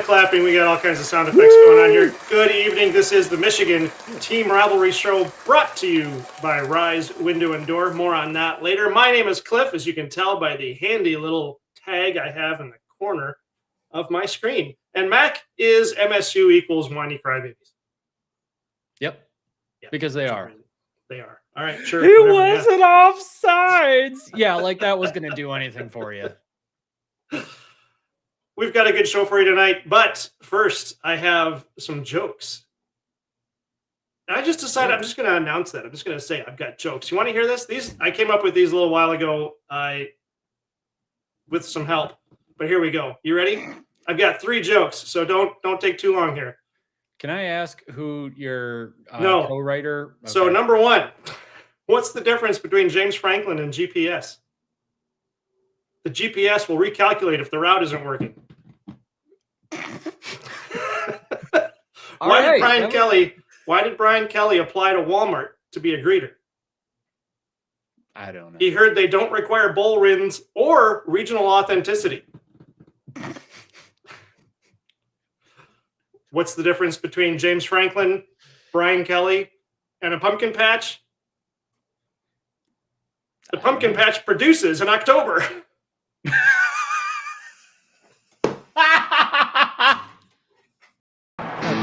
clapping. We got all kinds of sound effects going on here. Good evening. This is the Michigan Team Rivalry Show brought to you by Rise Window and Door. More on that later. My name is Cliff, as you can tell by the handy little tag I have in the corner of my screen. And Mac is MSU equals whiny crybabies. Yep. Because they are. They are. All right, sure. It wasn't offsides. Yeah, like that was going to do anything for you. We've got a good show for you tonight, but first I have some jokes. I just decided I'm just going to announce that. I'm just going to say I've got jokes. You want to hear this? I came up with these a little while ago with some help, but here we go. You ready? I've got 3 jokes, so don't take too long here. Can I ask who your no. co-writer? Okay. So number 1, what's the difference between James Franklin and GPS? The GPS will recalculate if the route isn't working. Why did Brian Kelly apply to Walmart to be a greeter? I don't know. He heard they don't require bull rins or regional authenticity. What's the difference between James Franklin, Brian Kelly, and a pumpkin patch? The pumpkin patch produces in October.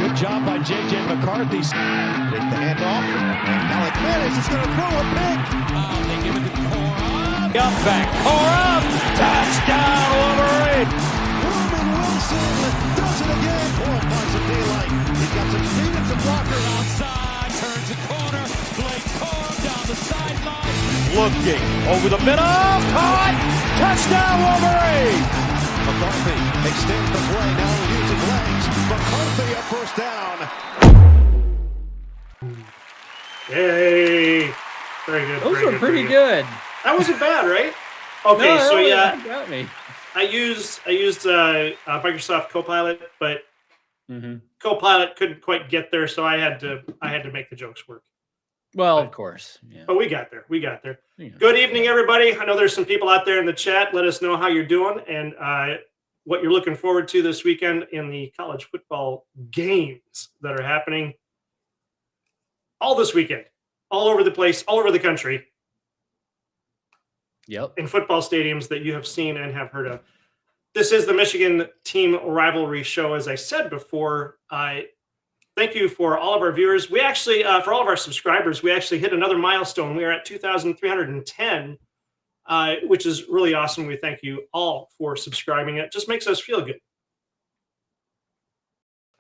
Good job by J.J. McCarthy. Take the handoff. Alec Manis is going to throw a pick. They give it to Cora. Up back. Cora. Touchdown, Wolverine. Roman Wilson does it again. Boy, finds some daylight. He's got some speed and some blocker. Outside. Turns the corner. Blake Cora down the sideline. Looking over the middle. Caught. Touchdown, Wolverine. McCarthy extends the play, now using legs. McCarthy a first down. Yay. Very good. Those were pretty good. That wasn't bad, right? Okay, no, so yeah. Got me. I used Microsoft Copilot, but Mm-hmm. Copilot couldn't quite get there, so I had to make the jokes work. Well, of course. Yeah. But we got there. Yeah. Good evening, everybody. I know there's some people out there in the chat. Let us know how you're doing and what you're looking forward to this weekend in the college football games that are happening all this weekend, all over the place, all over the country. Yep. In football stadiums that you have seen and have heard of. This is the Michigan Team Rivalry Show. As I said before, thank you for all of our viewers. We actually, for all of our subscribers, we actually hit another milestone. We are at 2,310, which is really awesome. We thank you all for subscribing. It just makes us feel good.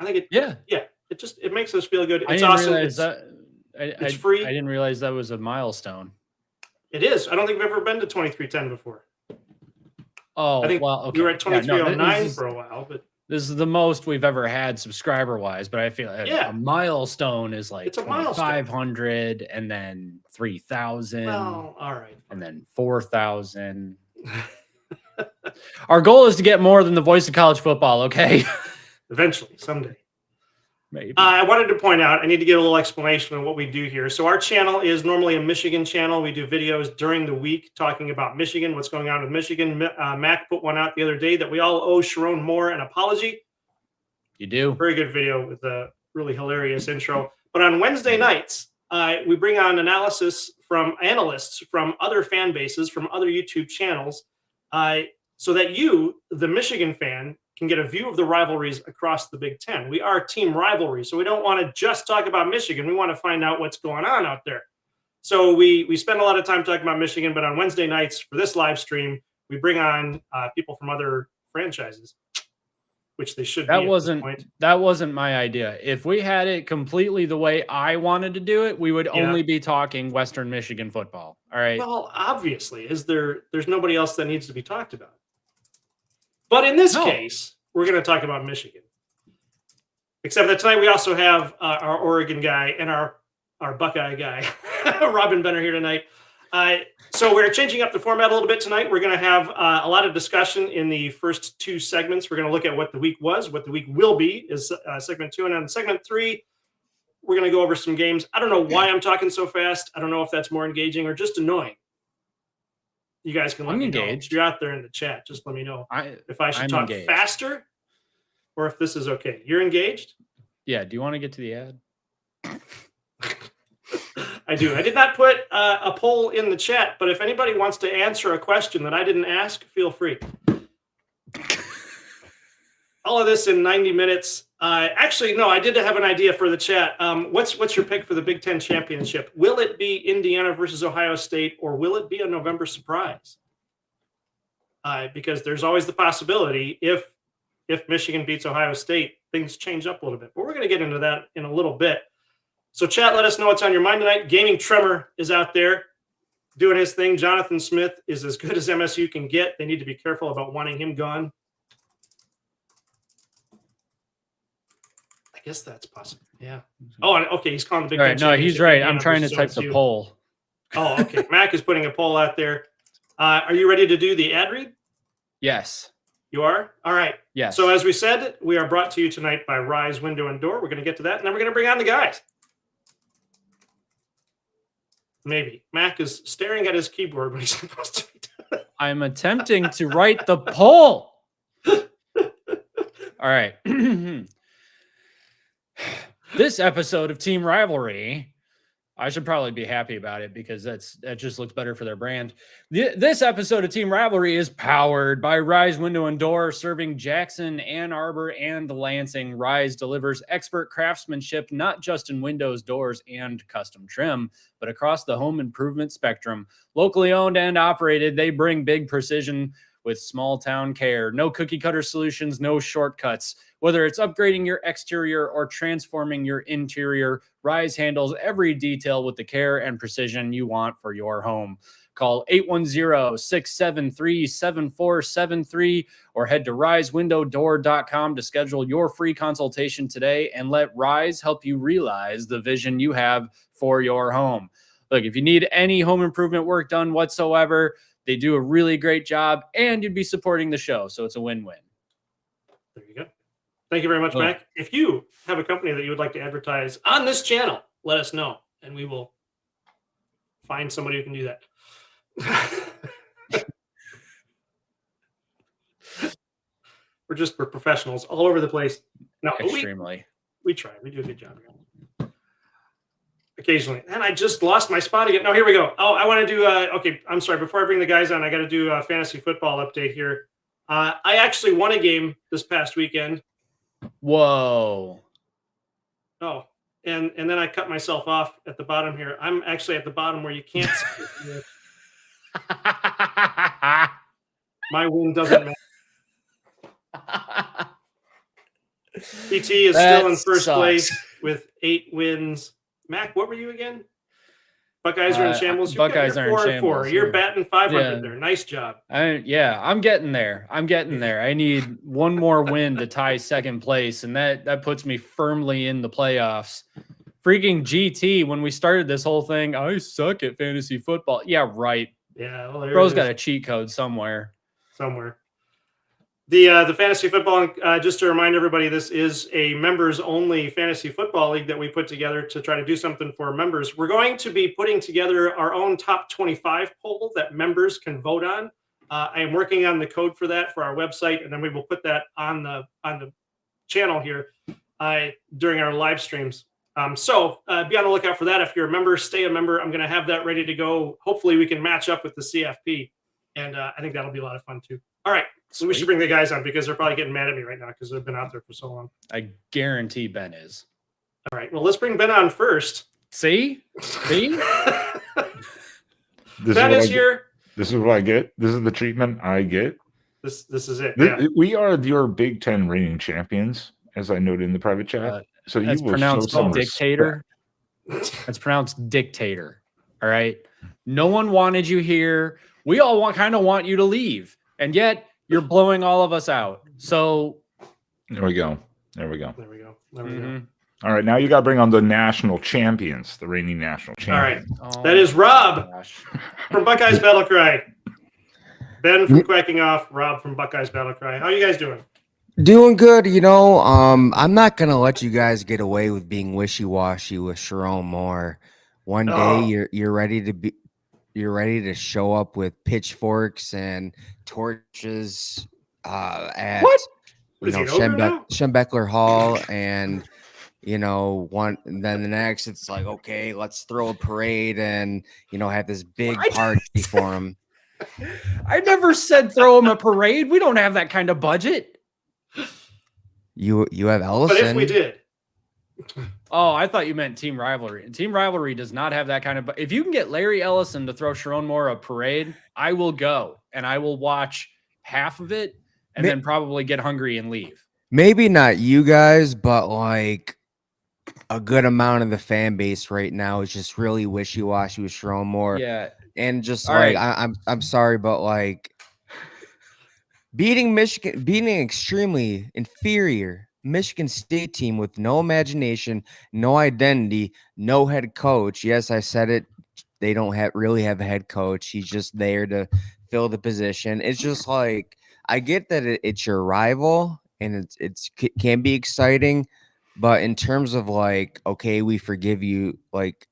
I think it makes us feel good. It's awesome. It's free. I didn't realize that was a milestone. It is. I don't think we've ever been to 2310 before. Oh, I think well, okay. we were at 2309 for a while, but this is the most we've ever had subscriber-wise. But I feel like a milestone is like 2,500, and then 3,000. Well, all right, and then 4,000. Our goal is to get more than the voice of college football. Okay, eventually, someday. Maybe. I wanted to point out, I need to give a little explanation on what we do here. So our channel is normally a Michigan channel. We do videos during the week talking about Michigan, what's going on with Michigan. Mac put one out the other day that we all owe Sharon Moore an apology. You do. Very good video with a really hilarious intro. But on Wednesday nights, we bring on analysis from analysts from other fan bases, from other YouTube channels, so that you, the Michigan fan, can get a view of the rivalries across the Big Ten. We are Team Rivalry, so we don't want to just talk about Michigan. We want to find out what's going on out there. So we spend a lot of time talking about Michigan, but on Wednesday nights for this live stream, we bring on people from other franchises, which they should be. That wasn't my idea. If we had it completely the way I wanted to do it, we would only be talking Western Michigan football. All right. Well, obviously, there's nobody else that needs to be talked about. But in this case, we're going to talk about Michigan. Except that tonight we also have our Oregon guy and our Buckeye guy, Robin Benner, here tonight. So we're changing up the format a little bit tonight. We're going to have a lot of discussion in the first 2 segments. We're going to look at what the week was, what the week will be is segment 2. And on segment 3, we're going to go over some games. I don't know why I'm talking so fast. I don't know if that's more engaging or just annoying. You guys can let me know. If you're out there in the chat, just let me know if I should talk faster or if this is okay. You're engaged? Yeah. Do you want to get to the ad? I do. I did not put a poll in the chat, but if anybody wants to answer a question that I didn't ask, feel free. All of this in 90 minutes. Actually, no, I did have an idea for the chat. What's your pick for the Big Ten championship? Will it be Indiana versus Ohio State, or will it be a November surprise? Because there's always the possibility if Michigan beats Ohio State, things change up a little bit. But we're going to get into that in a little bit. So chat, let us know what's on your mind tonight. Gaming Tremor is out there doing his thing. Johnathon Smith is as good as MSU can get. They need to be careful about wanting him gone. I guess that's possible. Yeah. Oh, okay. He's calling the Big Ten. No, he's right. I'm trying to type the poll. Oh, okay. Mac is putting a poll out there. Are you ready to do the ad read? Yes. You are? All right. Yes. So as we said, we are brought to you tonight by Rise Window and Door. We're going to get to that, and then we're going to bring on the guys. Maybe. Mac is staring at his keyboard when he's supposed to be doing it. I'm attempting to write the poll. All right. This episode of Team Rivalry, I should probably be happy about it because that just looks better for their brand. This episode of Team Rivalry is powered by Rise Window and Door, serving Jackson, Ann Arbor, and Lansing. Rise delivers expert craftsmanship, not just in windows, doors, and custom trim, but across the home improvement spectrum. Locally owned and operated, they bring big precision with small town care. No cookie cutter solutions, no shortcuts. Whether it's upgrading your exterior or transforming your interior, Rise handles every detail with the care and precision you want for your home. Call 810-673-7473 or head to risewindowdoor.com to schedule your free consultation today and let Rise help you realize the vision you have for your home. Look, if you need any home improvement work done whatsoever, they do a really great job, and you'd be supporting the show, so it's a win-win. There you go. Thank you very much, Mac. If you have a company that you would like to advertise on this channel, let us know, and we will find somebody who can do that. We're professionals all over the place. No, extremely. We try. We do a good job here. Occasionally. And I just lost my spot again. No, here we go. Oh, I want to do, okay, I'm sorry. Before I bring the guys on, I got to do a fantasy football update here. I actually won a game this past weekend. Whoa. Oh, and then I cut myself off at the bottom here. I'm actually at the bottom where you can't see it. My win doesn't matter. PT is still in first place with 8 wins. Mac, what were you again? Buckeyes are in shambles. Buckeyes are in shambles. You're batting 500 there. Nice job. I'm getting there. I need one more win to tie second place, and that puts me firmly in the playoffs. Freaking GT, when we started this whole thing, I suck at fantasy football. Yeah, right. Yeah, well, bro's got a cheat code somewhere. The fantasy football, just to remind everybody, this is a members-only fantasy football league that we put together to try to do something for members. We're going to be putting together our own top 25 poll that members can vote on. I am working on the code for that for our website, and then we will put that on the channel here during our live streams. So be on the lookout for that. If you're a member, stay a member. I'm going to have that ready to go. Hopefully, we can match up with the CFP, and I think that'll be a lot of fun too. All right. So we should bring the guys on because they're probably getting mad at me right now because they've been out there for so long. I guarantee Ben is. All right. Well, let's bring Ben on first. See? Ben is here. This is what I get. This is the treatment I get. This is it. Yeah. We are your Big Ten reigning champions, as I noted in the private chat. So that's you will pronounced show some dictator. That's pronounced dictator. All right. No one wanted you here. We all kind of want you to leave, and yet you're blowing all of us out. So there we go. Mm-hmm. All right, now you got to bring on the national champions, the reigning national champions. All right, that is Rob from Buckeyes Battlecry. Ben from Quacking Off, Rob from Buckeyes Battlecry. How are you guys doing? Doing good. I'm not gonna let you guys get away with being wishy-washy with Sharon Moore. One day you're ready to show up with pitchforks and torches at Is he an ogre now? Schembechler Hall, and and then the next it's like, okay, let's throw a parade and have this big party for him. I never said throw him a parade. We don't have that kind of budget. You have Ellison. But if we did. Oh, I thought you meant Team Rivalry. Team Rivalry does not have that kind of. If you can get Larry Ellison to throw Sharon Moore a parade, I will go and I will watch half of it and then probably get hungry and leave. Maybe not you guys, but like a good amount of the fan base right now is just really wishy-washy with Sharon Moore. Yeah, and just All like right. I'm sorry, but like beating an extremely inferior Michigan State team with no imagination, no identity, no head coach. Yes, I said it. They don't really have a head coach. He's just there to fill the position. It's just like, I get that it's your rival and it can be exciting, but in terms of like, okay, we forgive you, like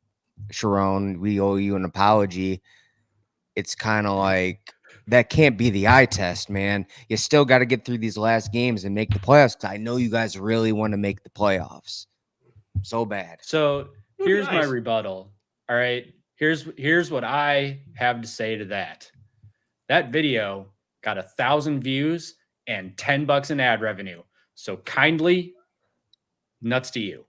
Sharon, we owe you an apology. It's kind of like, that can't be the eye test, man. You still got to get through these last games and make the playoffs. Cause I know you guys really want to make the playoffs so bad. So here's my rebuttal. All right. Here's what I have to say to that. That video got 1,000 views and $10 in ad revenue. So kindly, nuts to you.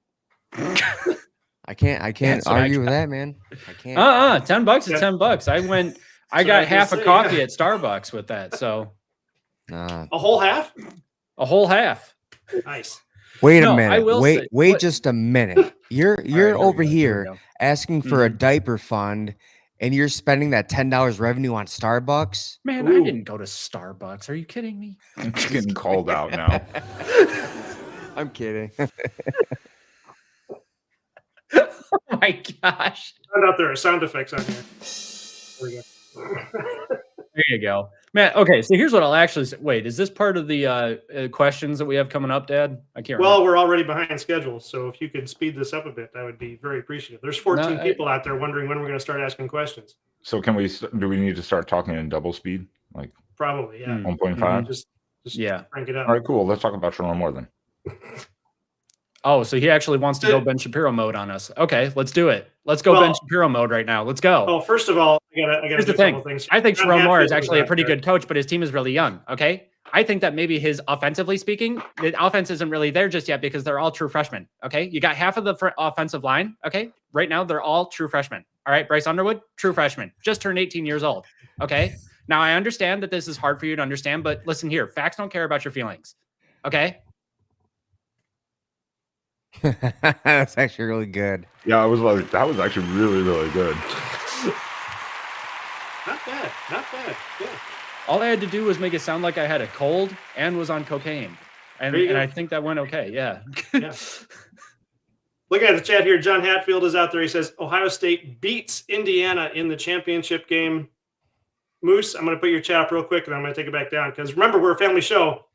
I can't argue with that, man. I can't. $10 is $10. I got half a coffee at Starbucks with that. So a whole half? A whole half. Nice. Wait a minute. Wait just a minute. You're right, over here asking for a diaper fund, and you're spending that $10 revenue on Starbucks? Man, I didn't go to Starbucks. Are you kidding me? I'm getting called out now. I'm kidding. Oh my gosh. Found out there are sound effects on here. There we go. There you go, man. Okay, so here's what I'll actually say. Wait, is this part of the questions that we have coming up, Dad? I can't remember. Well, we're already behind schedule, so if you could speed this up a bit, I would be very appreciative. There's 14 people out there wondering when we're going to start asking questions. So do we need to start talking in double speed? Like probably, yeah. 1.5? Just yeah. crank it up. All right, cool. Let's talk about Sharon Moore then. Oh, so he actually wants to go Ben Shapiro mode on us. Okay, let's do it. Let's go Ben Shapiro mode right now. Let's go. Oh, first of all, I gotta Here's the thing. I think Sharon Moore is actually a pretty good coach, but his team is really young. Okay. I think that maybe his offensively speaking, the offense isn't really there just yet because they're all true freshmen. Okay. You got half of the offensive line. Okay. Right now, they're all true freshmen. All right. Bryce Underwood, true freshman, just turned 18 years old. Okay. Now, I understand that this is hard for you to understand, but listen here. Facts don't care about your feelings. Okay. That's actually really good. Yeah, I was like, that was actually really, really good. Not bad. Not bad. Yeah. All I had to do was make it sound like I had a cold and was on cocaine. And I think that went okay. Yeah. Yeah. Looking at the chat here, John Hatfield is out there. He says, Ohio State beats Indiana in the championship game. Moose, I'm going to put your chat up real quick, and I'm going to take it back down. Because remember, we're a family show.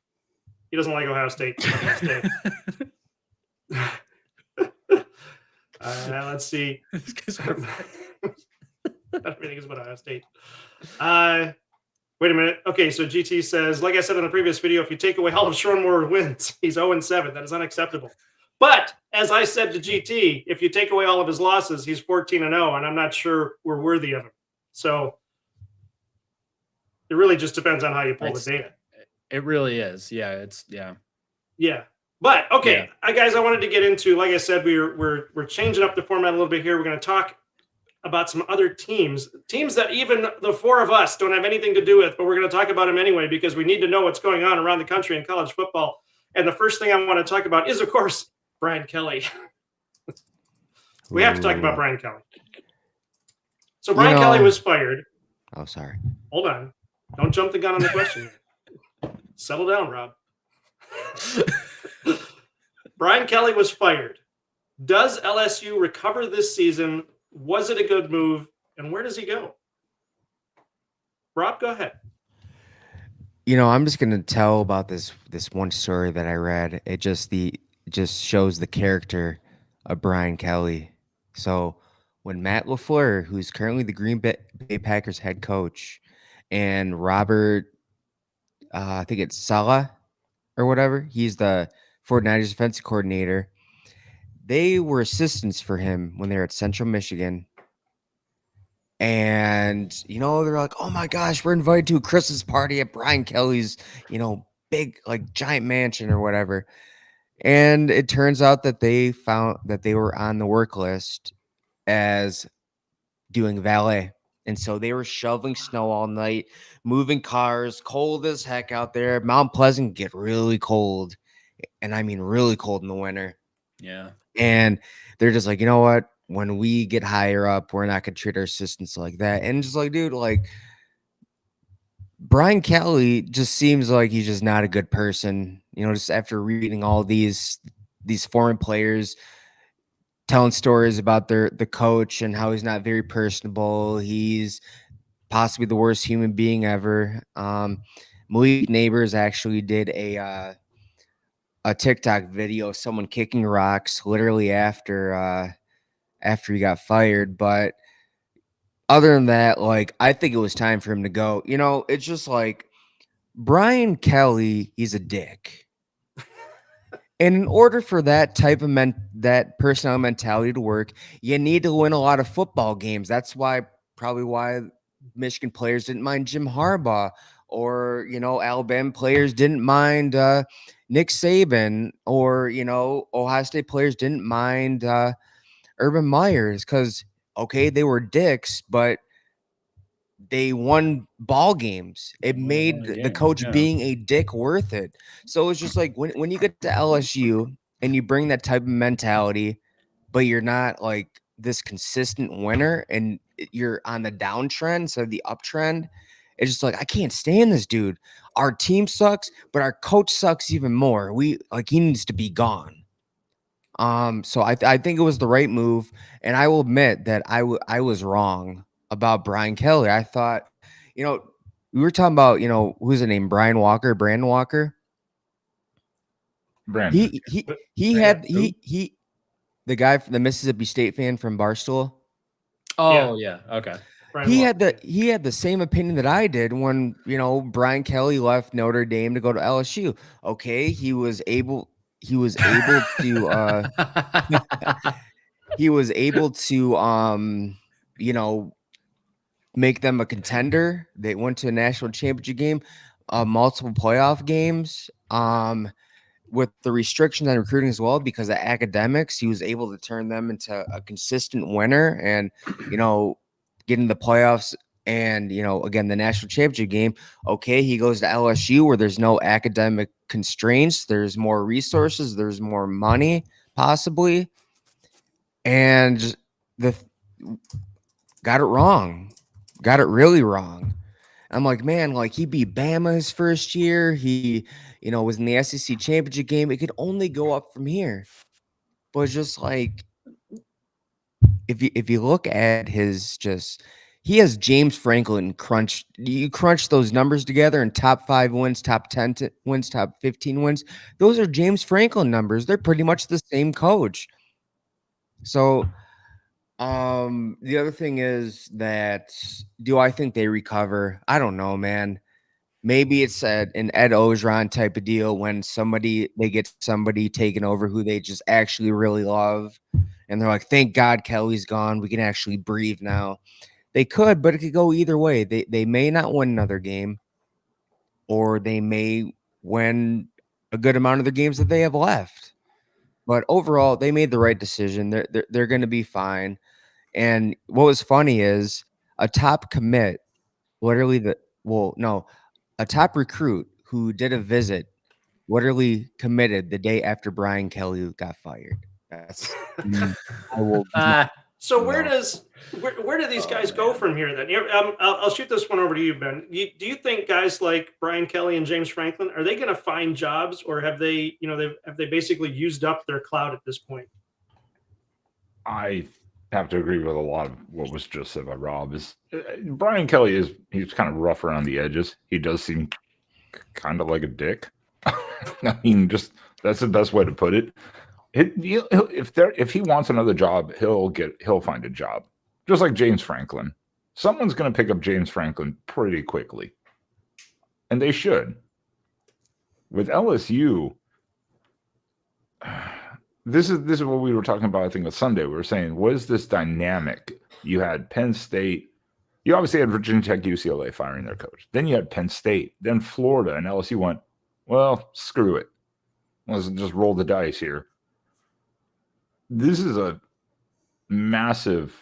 He doesn't like Ohio State. Let's see. Everything is about Ohio State. Wait a minute. Okay, so GT says, like I said in the previous video, if you take away all of Sharon Moore wins, he's 0-7. That is unacceptable. But as I said to GT, if you take away all of his losses, he's 14-0, and I'm not sure we're worthy of him. So it really just depends on how you pull the data. It really is. Yeah. Yeah. But okay, guys, I wanted to get into, like I said, we're changing up the format a little bit here. We're going to talk about some other teams that even the four of us don't have anything to do with, but we're going to talk about them anyway because we need to know what's going on around the country in college football. And the first thing I want to talk about is, of course, Brian Kelly. We have to talk about Brian Kelly. So Brian Kelly was fired. Oh, sorry. Hold on. Don't jump the gun on the question. Settle down, Rob. Brian Kelly was fired. Does LSU recover this season? Was it a good move? And where does he go? Rob, go ahead. I'm just going to tell about this one story that I read. It just shows the character of Brian Kelly. So when Matt LaFleur, who's currently the Green Bay Packers head coach, and Robert, I think it's Saleh, or whatever. He's the 49ers defensive coordinator. They were assistants for him when they were at Central Michigan. And, they're like, oh my gosh, we're invited to a Christmas party at Brian Kelly's, big, like giant mansion or whatever. And it turns out that they found that they were on the work list as doing valet. And so they were shoveling snow all night, moving cars, cold as heck out there. Mount Pleasant get really cold. And I mean really cold in the winter. Yeah. And they're just like, you know what? When we get higher up, we're not gonna treat our assistants like that. And just like, dude, like Brian Kelly just seems like he's just not a good person. Just after reading all these foreign players telling stories about the coach and how he's not very personable. He's possibly the worst human being ever. Malik Neighbors actually did a TikTok video of someone kicking rocks literally after he got fired. But other than that, like, I think it was time for him to go. It's just like Brian Kelly, he's a dick. And in order for that type of that personnel mentality to work, you need to win a lot of football games. That's probably why Michigan players didn't mind Jim Harbaugh, or Alabama players didn't mind Nick Saban, or Ohio State players didn't mind Urban Meyers, because they were dicks, but they won ball games. It made the coach being a dick worth it. So it's just like when you get to LSU and you bring that type of mentality, but you're not like this consistent winner and you're on the downtrend instead of the uptrend, it's just like, I can't stand this dude. Our team sucks, but our coach sucks even more. He needs to be gone. So I think it was the right move, and I will admit that I was wrong about Brian Kelly. I thought, we were talking about, who's the name? Brandon Walker. Brandon. He had the guy from the Mississippi State fan from Barstool. Oh yeah. Okay. He had the same opinion that I did when, Brian Kelly left Notre Dame to go to LSU. Okay, he was able to make them a contender. They went to a national championship game, multiple playoff games, with the restrictions on recruiting as well, because of academics. He was able to turn them into a consistent winner and, get in the playoffs and, again, the national championship game. Okay, he goes to LSU where there's no academic constraints. There's more resources. There's more money, possibly. And got it wrong. Got it really wrong. I'm like, man, like, he beat Bama his first year. He, was in the SEC championship game. It could only go up from here. But it's just like, if you look at he has James Franklin crunch those numbers together, and top 5 wins, top 10 wins, top 15 wins. Those are James Franklin numbers. They're pretty much the same coach. So, the other thing is that, do I think they recover? I don't know, man. Maybe it's an Ed Ogeron type of deal when they get somebody taken over who they just actually really love. And they're like, thank God Kelly's gone. We can actually breathe now. They could, but it could go either way. They may not win another game, or they may win a good amount of the games that they have left. But overall, they made the right decision. They're going to be fine. And what was funny is a top commit, a top recruit who did a visit literally committed the day after Brian Kelly got fired. That's So where do these guys go from here then? I'll shoot this one over to you, Ben. Do you think guys like Brian Kelly and James Franklin, are they going to find jobs, or have they basically used up their clout at this point? I have to agree with a lot of what was just said by Rob. Brian Kelly he's kind of rough around the edges. He does seem kind of like a dick. I mean, just that's the best way to put it. If he wants another job, he'll find a job. Just like James Franklin. Someone's going to pick up James Franklin pretty quickly. And they should. With LSU, this is what we were talking about, I think, on Sunday. We were saying, what is this dynamic? You had Penn State. You obviously had Virginia Tech, UCLA firing their coach. Then you had Penn State. Then Florida and LSU went, well, screw it. Let's just roll the dice here. This is a massive,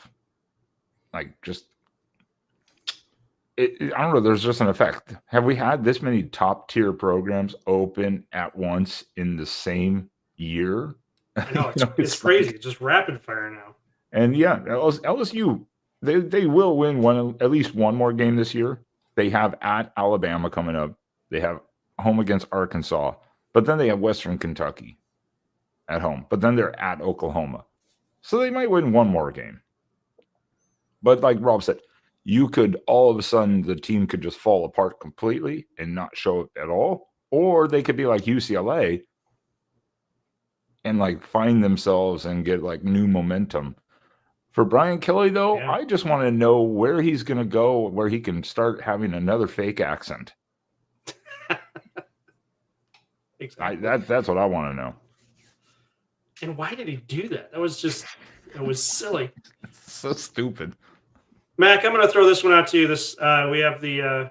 like, just, I don't know, there's just an effect. Have we had this many top-tier programs open at once in the same year? I know, it's crazy. It's just rapid fire now. And yeah, LSU, they will win at least one more game this year. They have at Alabama coming up. They have home against Arkansas, but then they have Western Kentucky at home. But then they're at Oklahoma, so they might win one more game. But like Rob said, you could all of a sudden the team could just fall apart completely and not show up at all, or they could be like UCLA and like find themselves and get like new momentum. For Brian Kelly, though, I just want to know where he's going to go, where he can start having another fake accent. Exactly. That's what I want to know. And why did he do that? It was silly. So stupid. Mac, I'm going to throw this one out to you. We have the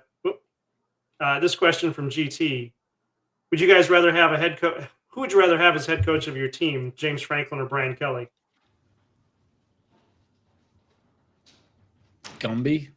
this question from GT. Would you guys rather have a head coach? Who would you rather have as head coach of your team, James Franklin or Brian Kelly? Gumby.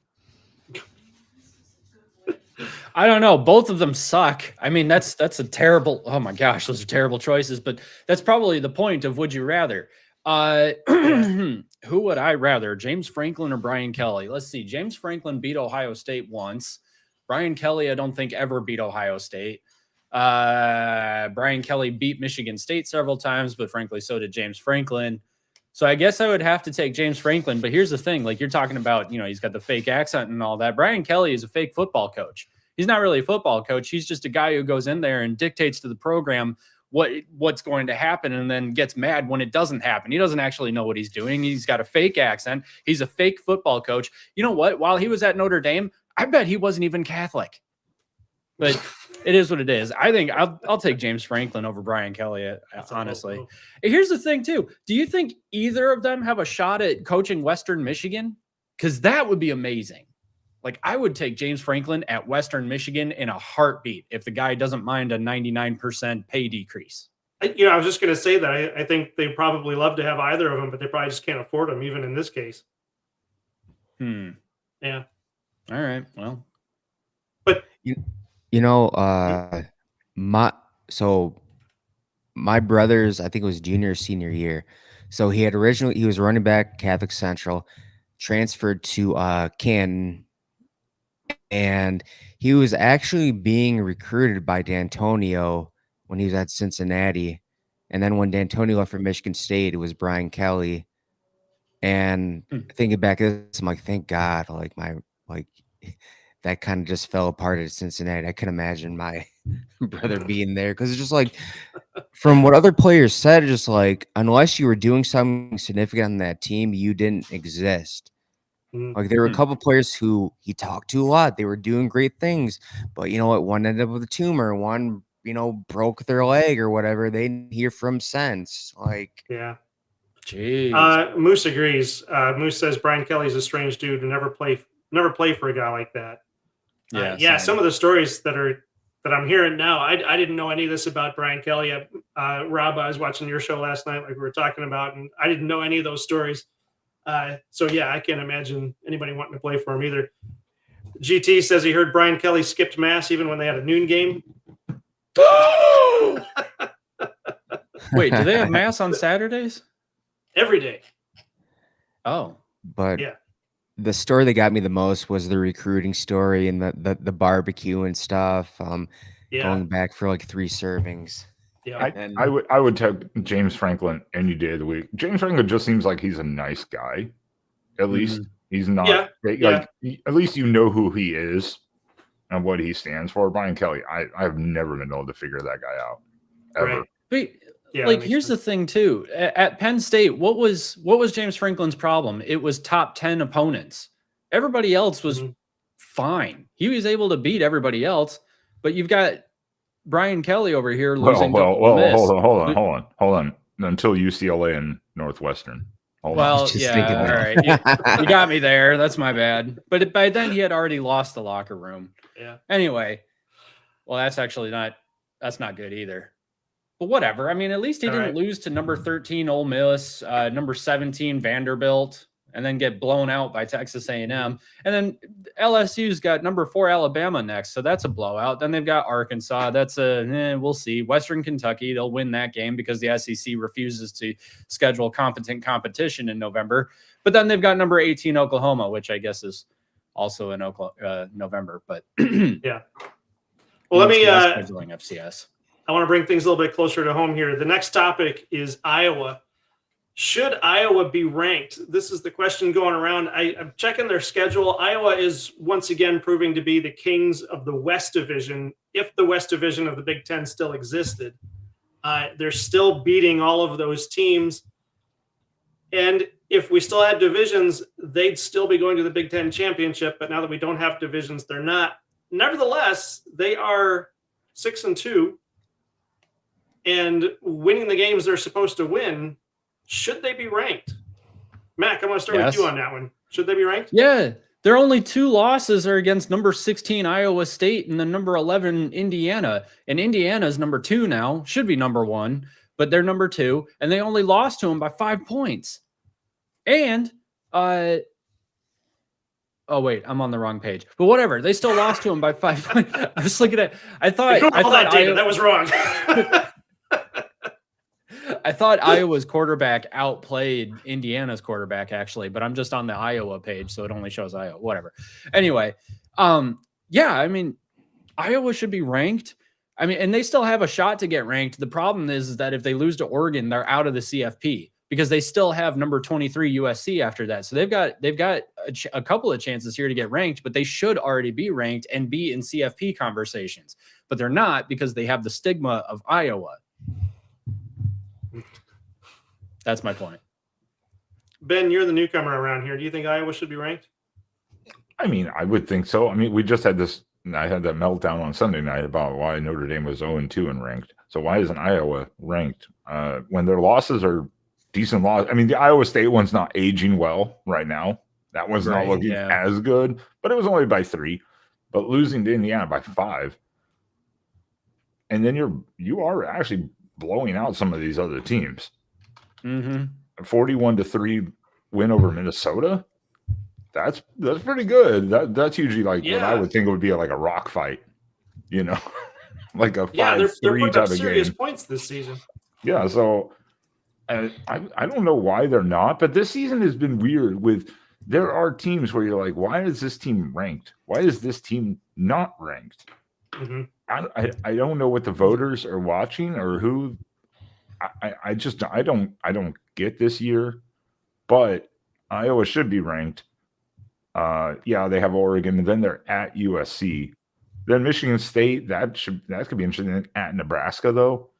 I don't know. Both of them suck. I mean, that's a terrible. Oh my gosh, those are terrible choices. But that's probably the point of would you rather. Who would I rather, James Franklin or Brian Kelly? Let's see. James Franklin beat Ohio State once. Brian Kelly, I don't think ever beat Ohio State. Brian Kelly beat Michigan State several times, but frankly, so did James Franklin. So I guess I would have to take James Franklin. But here's the thing, like you're talking about, he's got the fake accent and all that. Brian Kelly is a fake football coach. He's not really a football coach. He's just a guy who goes in there and dictates to the program what's going to happen and then gets mad when it doesn't happen. He doesn't actually know what he's doing. He's got a fake accent. He's a fake football coach. You know what? While he was at Notre Dame, I bet he wasn't even Catholic. But it is what it is. I think I'll take James Franklin over Brian Kelly, honestly. Here's the thing, too. Do you think either of them have a shot at coaching Western Michigan? Because that would be amazing. Like, I would take James Franklin at Western Michigan in a heartbeat if the guy doesn't mind a 99% pay decrease. I was just going to say that. I think they probably love to have either of them, but they probably just can't afford them, even in this case. Yeah. All right. Well. But my brother's, I think it was junior or senior year. So he was running back Catholic Central, transferred to Canton, and he was actually being recruited by D'Antonio when he was at Cincinnati. And then when D'Antonio left for Michigan State, it was Brian Kelly. And thinking back at this, I'm like, thank God, that kind of just fell apart at Cincinnati. I can imagine my brother being there because it's just like, from what other players said, just like, unless you were doing something significant on that team, you didn't exist. Like, there were a couple players who he talked to a lot. They were doing great things, but you know what? One ended up with a tumor. One, broke their leg or whatever. They didn't hear from since. Like, yeah. Jeez. Moose agrees. Moose says Brian Kelly's a strange dude and never play for a guy like that. Yeah. Some of the stories that I'm hearing now, I didn't know any of this about Brian Kelly. Rob, I was watching your show last night, like we were talking about, and I didn't know any of those stories. So yeah, I can't imagine anybody wanting to play for him either. GT says he heard Brian Kelly skipped mass even when they had a noon game. Wait, do they have mass on Saturdays? Every day. Oh, but yeah. The story that got me the most was the recruiting story and the barbecue and stuff. Going back for like 3 servings. Yeah, I would take James Franklin any day of the week. James Franklin just seems like he's a nice guy. At least he's not at least you know who he is and what he stands for. Brian Kelly, I've never been able to figure that guy out ever. Right. But here's the thing too. At Penn State, what was James Franklin's problem? It was top 10 opponents. Everybody else was fine. He was able to beat everybody else, but you've got Brian Kelly over here Well, losing to well, Ole Miss. hold on. Until UCLA and Northwestern. Hold on. Well, Just yeah, thinking all that. right. You got me there. That's my bad. But by then he had already lost the locker room. Yeah. Anyway, well, that's not good either. But whatever. I mean, at least he didn't lose to number 13 Ole Miss, number 17 Vanderbilt, and then get blown out by Texas A&M. And then LSU's got number 4 Alabama next, so that's a blowout. Then they've got Arkansas. That's we'll see. Western Kentucky, they'll win that game because the SEC refuses to schedule competent competition in November. But then they've got number 18 Oklahoma, which I guess is also in November. But yeah. Well, let me scheduling FCS. I want to bring things a little bit closer to home here. The next topic is Iowa. Should Iowa be ranked? This is the question going around. I'm checking their schedule. Iowa is once again proving to be the kings of the West Division. If the West Division of the Big Ten still existed, they're still beating all of those teams. And if we still had divisions, they'd still be going to the Big Ten championship. But now that we don't have divisions, they're not. Nevertheless, they are 6-2 and winning the games they're supposed to win. Should they be ranked? Mac, I'm going to start with you on that one. Should they be ranked? Yeah. Their only 2 losses are against number 16 Iowa State and the number 11 Indiana. And Indiana's number 2 now. Should be number 1, but they're number 2. And they only lost to them by 5 points. And, oh, wait, I'm on the wrong page. But whatever. They still lost to them by 5 points. I was looking at I thought that data. That was wrong. I thought Iowa's quarterback outplayed Indiana's quarterback, actually, but I'm just on the Iowa page, so it only shows Iowa. Whatever. Anyway, yeah, I mean, Iowa should be ranked. I mean, and they still have a shot to get ranked. The problem is that if they lose to Oregon, they're out of the CFP because they still have number 23 USC after that. So they've got a couple of chances here to get ranked, but they should already be ranked and be in CFP conversations. But they're not because they have the stigma of Iowa. That's my point. Ben, you're the newcomer around here. Do you think Iowa should be ranked? I mean, I would think so. I mean, we just had this. I had that meltdown on Sunday night about why Notre Dame was 0-2 and ranked. So why isn't Iowa ranked when their losses are decent losses? I mean, the Iowa State one's not aging well right now. That one's not looking as good, but it was only by 3. But losing to Indiana by 5, and then you are actually blowing out some of these other teams. 41-3 win over Minnesota. That's pretty good. That's usually like what I would think it would be like a rock fight, you know, like a 5-3 type of serious game. Points this season. Yeah, so I don't know why they're not, but this season has been weird. There are teams where you're like, why is this team ranked? Why is this team not ranked? Mm-hmm. I don't know what the voters are watching or who. I don't get this year, but Iowa should be ranked. Yeah, they have Oregon, and then they're at USC. Then Michigan State, that could be interesting. At Nebraska, though,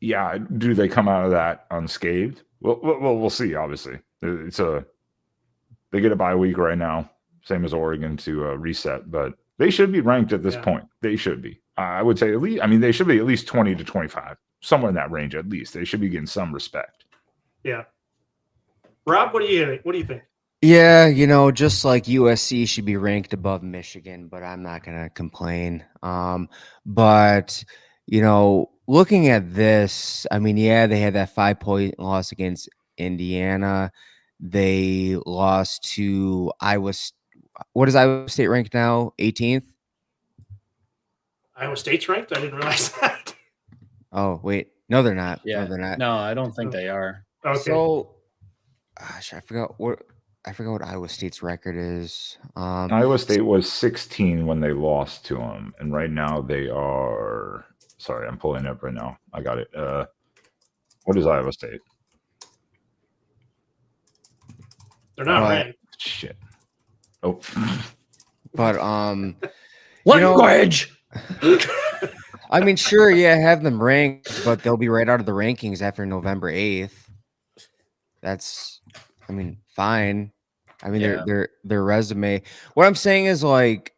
yeah, do they come out of that unscathed? Well, we'll see. Obviously, they get a bye week right now, same as Oregon to reset, but they should be ranked at this point. They should be. I would say at least. I mean, they should be at least 20 to 25, somewhere in that range. At least they should be getting some respect. Yeah. Rob, what do you think? Yeah, just like USC should be ranked above Michigan, but I'm not going to complain. But, looking at this, I mean, yeah, they had that 5-point loss against Indiana. They lost to Iowa. What is Iowa State ranked now? 18th? Iowa State's ranked? I didn't realize that. Oh, wait. No, they're not. Yeah. No, they're not. No, I don't think they are. Okay. So, gosh, I forgot what Iowa State's record is. Iowa State was 16 when they lost to them, and right now they are. Sorry, I'm pulling it up right now. I got it. What is Iowa State? They're not ranked. Shit. Oh. But language. I mean, sure, yeah, have them ranked, but they'll be right out of the rankings after November 8th. That's, I mean, fine. I mean, their resume. What I'm saying is, like,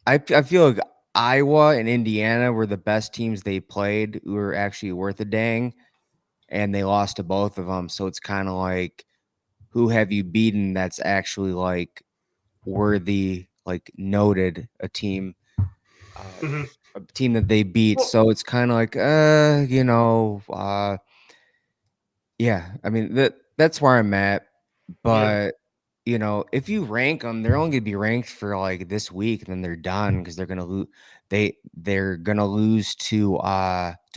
I feel like Iowa and Indiana were the best teams they played, who were actually worth a dang, and they lost to both of them. So it's kind of like, who have you beaten that's actually like worthy, like noted a team that they beat. Well- So it's kind of like, yeah, I mean that's where I'm at. But if you rank them, they're only gonna be ranked for like this week, and then they're done because they're gonna lose. They're gonna lose to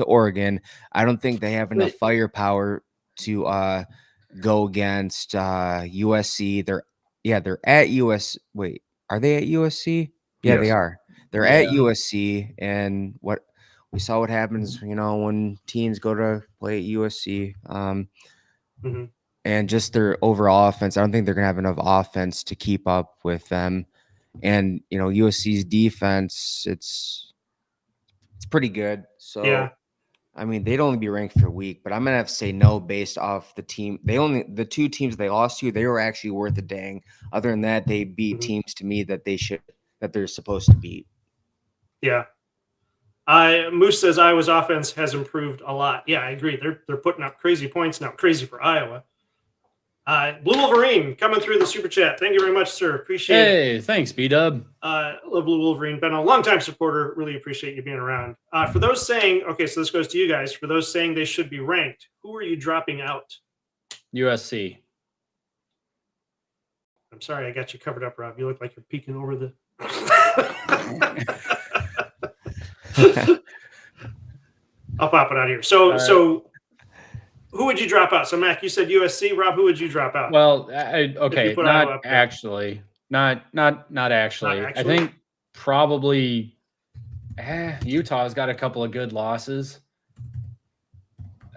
Oregon. I don't think they have enough firepower to go against USC. They're at US. Wait, are they at USC? Yeah, they Yes. are. They're at USC, and we saw what happens, when teams go to play at USC. And just their overall offense, I don't think they're gonna have enough offense to keep up with them. And USC's defense, it's pretty good. So Yeah. I mean, they'd only be ranked for a week, but I'm gonna have to say no based off the team. The two teams they lost to, they were actually worth a dang. Other than that, they beat teams to me that they're supposed to beat. Yeah. Moose says Iowa's offense has improved a lot. Yeah, I agree. They're putting up crazy points now. Crazy for Iowa. Blue Wolverine coming through the super chat. Thank you very much, sir. Appreciate it. Hey, thanks, B-Dub. Love Blue Wolverine. Been a longtime supporter. Really appreciate you being around. For those saying, okay, so this goes to you guys. For those saying they should be ranked, who are you dropping out? USC. I'm sorry, I got you covered up, Rob. You look like you're peeking over the. I'll pop it out here. So who would you drop out? So Mac, you said USC. Rob, who would you drop out? Well, okay, put Iowa not up there. actually, not actually. I think probably Utah's got a couple of good losses.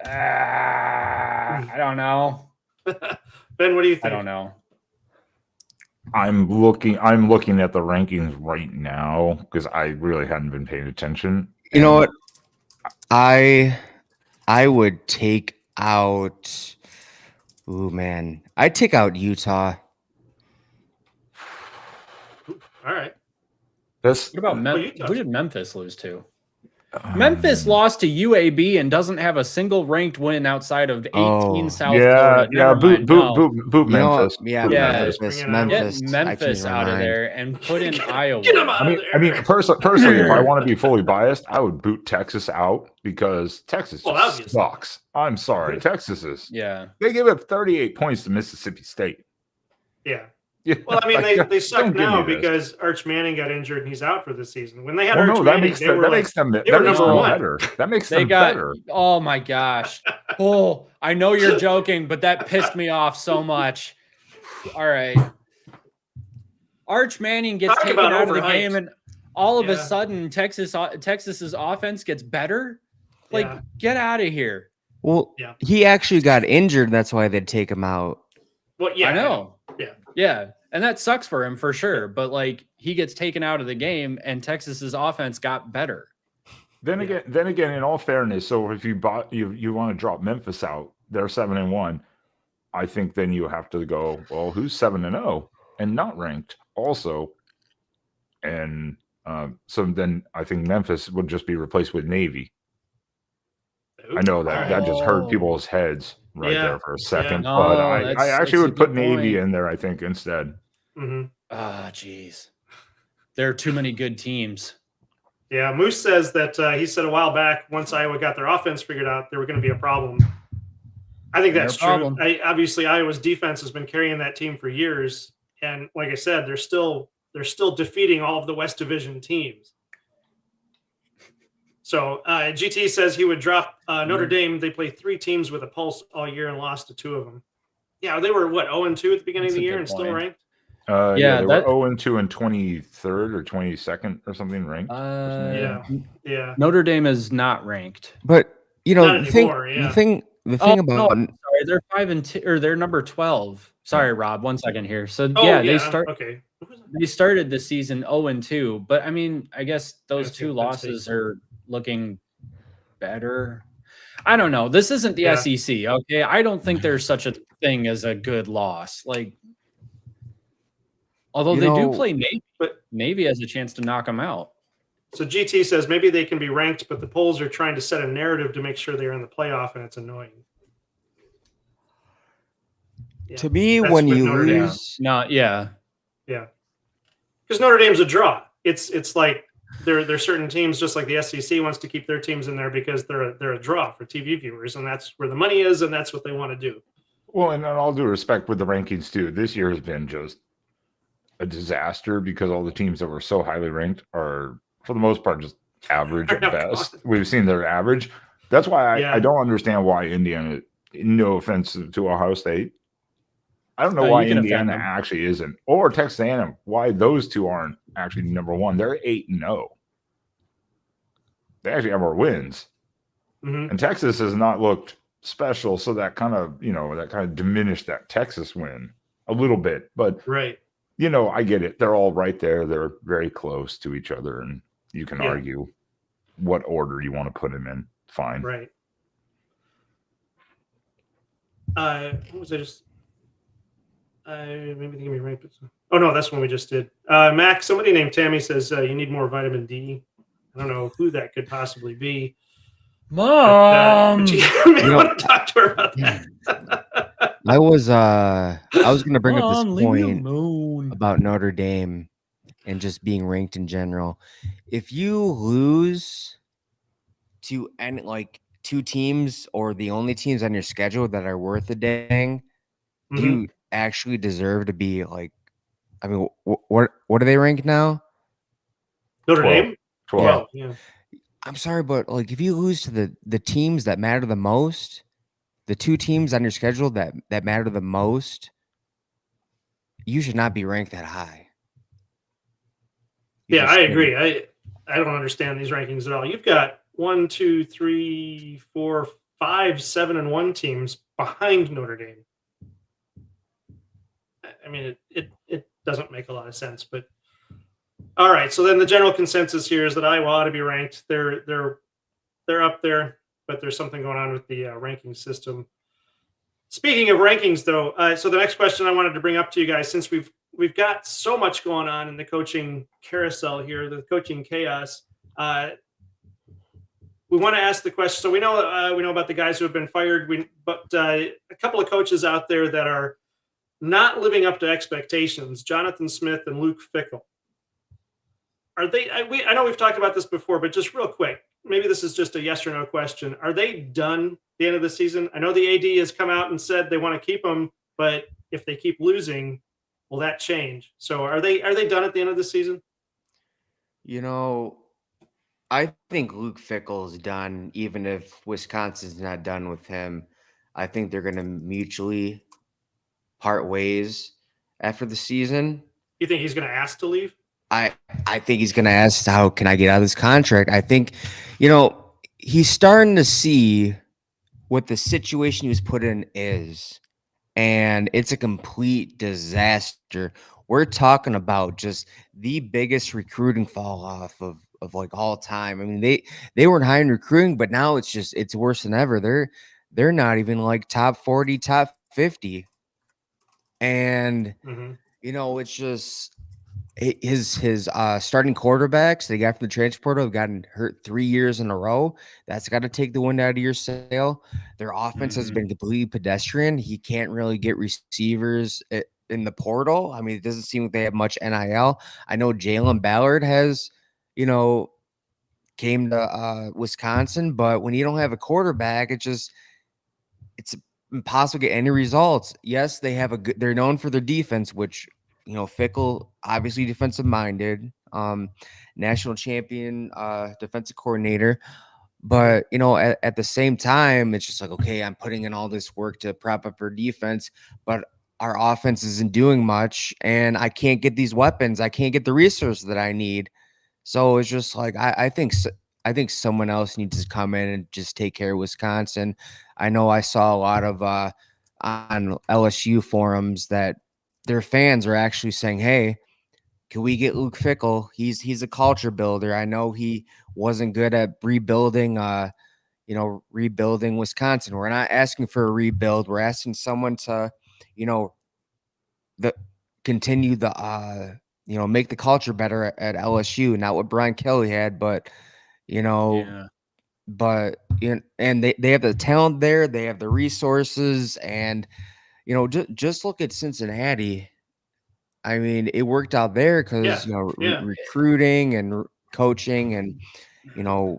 I don't know. Ben, what do you think? I don't know. I'm looking at the rankings right now because I really hadn't been paying attention. You know what? I would take out. Ooh, man, I'd take out Utah. All right. What about Utah. Who did Memphis lose to? Memphis lost to UAB and doesn't have a single ranked win outside of 18 South Florida. Boot Memphis. Memphis. Get Memphis out of there and put in Iowa. Get them out of there. I mean, personally, if I want to be fully biased, I would boot Texas out because Texas just sucks. I'm sorry, Texas is. Yeah, they give up 38 points to Mississippi State. Yeah. Well, I mean, they suck now because Arch Manning got injured and he's out for the season. When they had Arch Manning, that makes them better. That makes them better. Oh my gosh! Oh, I know you're joking, but that pissed me off so much. All right, Arch Manning gets taken out of the game, and all of a sudden, Texas's offense gets better. Get out of here. Well, he actually got injured. That's why they'd take him out. Well, yeah, I know. Yeah. And that sucks for him for sure. But he gets taken out of the game, and Texas's offense got better. Then again, in all fairness, so if you want to drop Memphis out, they're 7-1. I think then you have to go, well, who's 7-0 and not ranked also, and so then I think Memphis would just be replaced with Navy. I know that just hurt people's heads there for a second, but I actually would put Navy in there, I think, instead. Geez. There are too many good teams. Yeah, Moose says that he said a while back, once Iowa got their offense figured out, there were going to be a problem. I think that's true. Obviously, Iowa's defense has been carrying that team for years, and like I said, they're still defeating all of the West Division teams. So GT says he would drop Notre Dame. They play 3 teams with a pulse all year and lost to 2 of them. Yeah, they were 0-2 at the beginning of the year and still ranked. They were 0-2 and 23rd or 22nd or something ranked. Yeah. Notre Dame is not ranked, but the thing about sorry, they're 5-2 or they're number 12. Sorry, Rob. 1 second here. So they started the season 0-2, but I mean, I guess those 2 losses are looking better. I don't know. This isn't the SEC, okay? I don't think there's such a thing as a good loss. Although they do play Navy, but Navy has a chance to knock them out. So GT says maybe they can be ranked, but the polls are trying to set a narrative to make sure they're in the playoff, and it's annoying. Yeah, To me, that's when with you Notre Dame. lose, Yeah. Because Notre Dame's a draw. It's like there's certain teams, just like the SEC wants to keep their teams in there because they're a draw for TV viewers, and that's where the money is, and that's what they want to do. Well, and in all due respect with the rankings too, this year has been just a disaster because all the teams that were so highly ranked are, for the most part, just average at best. We've seen their average. That's why I don't understand why Indiana, no offense to Ohio State, I don't know why Indiana actually isn't, or Texas A&M, why those two aren't actually number one. They're 8-0. They actually have more wins. Mm-hmm. And Texas has not looked special, so that kind of diminished that Texas win a little bit. But right. I get it. They're all right there. They're very close to each other, and you can argue what order you want to put them in. Fine. Right. What was I just? Maybe they can be right. Oh no, that's one we just did. Mac, somebody named Tammy says you need more vitamin D. I don't know who that could possibly be. Mom, but you may want to talk to her about that. I was going to bring up this point moon. about Notre Dame and just being ranked in general. If you lose to two teams or the only teams on your schedule that are worth a dang, do you actually deserve to be like? I mean, what are they ranked now? Notre Dame. 12. Yeah. I'm sorry, but like if you lose to the teams that matter the most, the two teams on your schedule that matter the most, you should not be ranked that high. I agree. I don't understand these rankings at all. You've got 1, 2, 3, 4, 5, 7-1 teams behind Notre Dame. I mean, it doesn't make a lot of sense, but all right. So then the general consensus here is that Iowa ought to be ranked. They're up there, but there's something going on with the ranking system. Speaking of rankings, though, so the next question I wanted to bring up to you guys, since we've got so much going on in the coaching carousel here, the coaching chaos, we want to ask the question. So we know about the guys who have been fired, but a couple of coaches out there that are not living up to expectations: Johnathon Smith and Luke Fickell. Are they? I know we've talked about this before, but just real quick, maybe this is just a yes or no question. Are they done at the end of the season? I know the AD has come out and said they want to keep them, but if they keep losing, will that change? So are they done at the end of the season? I think Luke Fickell is done, even if Wisconsin's not done with him. I think they're going to mutually part ways after the season. You think he's going to ask to leave? I think he's going to ask, how can I get out of this contract? I think, he's starting to see what the situation he was put in is, and it's a complete disaster. We're talking about just the biggest recruiting fall off of like all time. I mean, they weren't high in recruiting, but now it's worse than ever. They're not even like top 40, top 50. And it's just his starting quarterbacks they got from the transfer portal have gotten hurt 3 years in a row. That's got to take the wind out of your sail. Their offense has been completely pedestrian. He can't really get receivers in the portal. I mean, it doesn't seem like they have much NIL. I know Jalen Ballard has, came to Wisconsin, but when you don't have a quarterback, it's impossible to get any results. Yes, they're known for their defense, which Fickell, obviously defensive minded, national champion, defensive coordinator. But, at the same time, it's just like, okay, I'm putting in all this work to prop up our defense, but our offense isn't doing much, and I can't get these weapons. I can't get the resources that I need. So it's just like, I think someone else needs to come in and just take care of Wisconsin. I know I saw a lot of on LSU forums that their fans are actually saying, hey, can we get Luke Fickell? He's a culture builder. I know he wasn't good at rebuilding Wisconsin. We're not asking for a rebuild. We're asking someone to, continue the make the culture better at LSU. Not what Brian Kelly had, but and they have the talent there, they have the resources, and just look at Cincinnati. I mean, it worked out there because recruiting and coaching and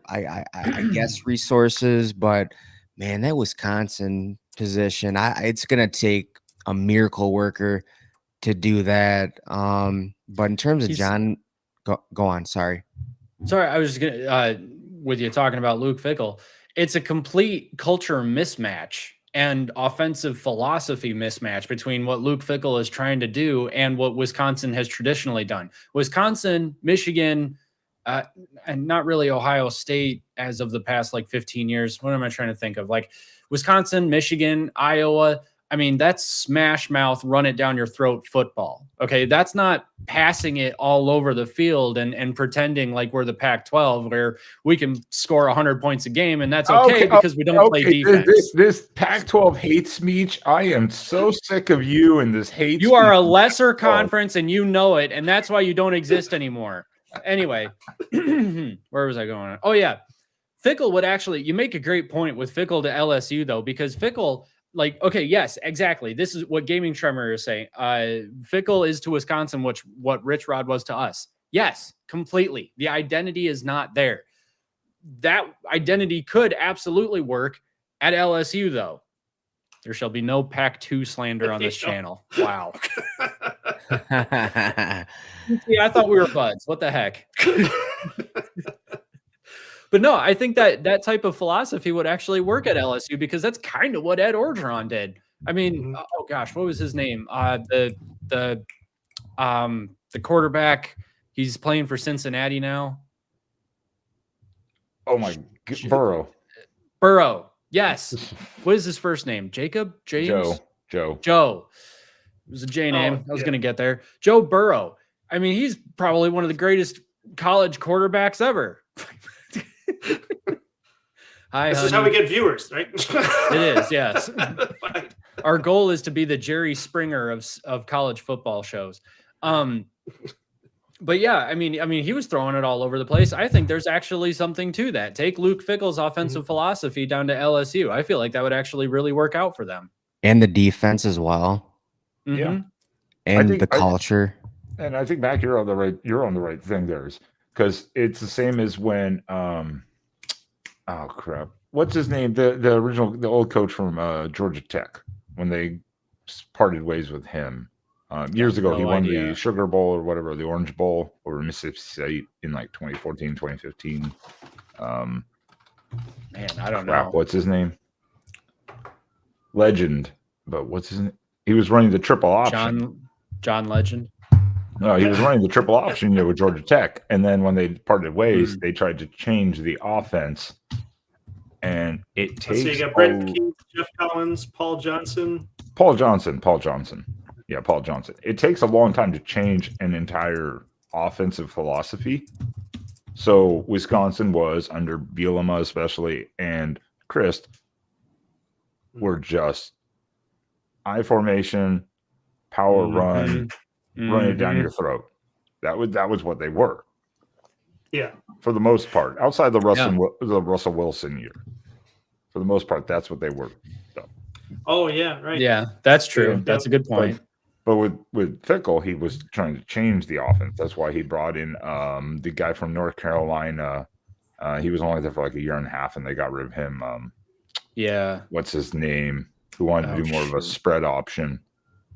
I guess resources, but man, that Wisconsin position, it's gonna take a miracle worker to do that. But in terms of John, go on. Sorry, I was just gonna with you talking about Luke Fickell. It's a complete culture mismatch and offensive philosophy mismatch between what Luke Fickell is trying to do and what Wisconsin has traditionally done. Wisconsin, Michigan, and not really Ohio State as of the past 15 years. What am I trying to think of? Like Wisconsin, Michigan, Iowa. I mean, that's smash mouth, run it down your throat football. Okay. That's not passing it all over the field and pretending like we're the Pac-12 where we can score 100 points a game. And that's okay because we don't play defense. This Pac-12 hate speech. I am so sick of you and this hate. You are a lesser conference and you know it. And that's why you don't exist anymore. Anyway, where was I going? Oh yeah. Fickell would actually, you make a great point with Fickell to LSU though, because Fickell, okay, yes, exactly. This is what Gaming Tremor is saying. Fickell is to Wisconsin what Rich Rod was to us. Yes, completely. The identity is not there. That identity could absolutely work at LSU, though. There shall be no Pac-2 slander on this channel. Wow. Yeah, I thought we were buds. What the heck? But no, I think that type of philosophy would actually work at LSU because that's kind of what Ed Orgeron did. I mean, oh gosh, what was his name? The quarterback. He's playing for Cincinnati now. Oh my, Burrow. Burrow. Yes. What is his first name? Jacob? James? Joe. It was a J name. I was going to get there. Joe Burrow. I mean, he's probably one of the greatest college quarterbacks ever. This is how we get viewers, right? It is, yes. Our goal is to be the Jerry Springer of college football shows. But yeah, I mean, he was throwing it all over the place. I think there's actually something to that. Take Luke Fickell's offensive philosophy down to LSU. I feel like that would actually really work out for them. And the defense as well. Yeah. And the culture. And I think, Mac, you're on the right thing there, because it's the same as when oh crap, what's his name? The old coach from Georgia Tech, when they parted ways with him years ago. He won the Sugar Bowl or whatever, the Orange Bowl over Mississippi State in 2014, 2015. Man, I don't know. What's his name? Legend, but what's his name? He was running the triple option. John Legend. No, he was running the triple option with Georgia Tech, and then when they parted ways, they tried to change the offense, and it takes. So you got Brent King, Jeff Collins, Paul Johnson. Yeah, Paul Johnson. It takes a long time to change an entire offensive philosophy. So Wisconsin was under Bielema, especially, and Christ were just I formation, power run. Run it down your throat. That was what they were. Yeah. For the most part, outside the Russell Wilson year, for the most part, that's what they were. So. Oh yeah, right. Yeah, that's true. That's a good point. But with Fickell, he was trying to change the offense. That's why he brought in the guy from North Carolina. He was only there for a year and a half, and they got rid of him. What's his name? Who wanted to do more of a spread option,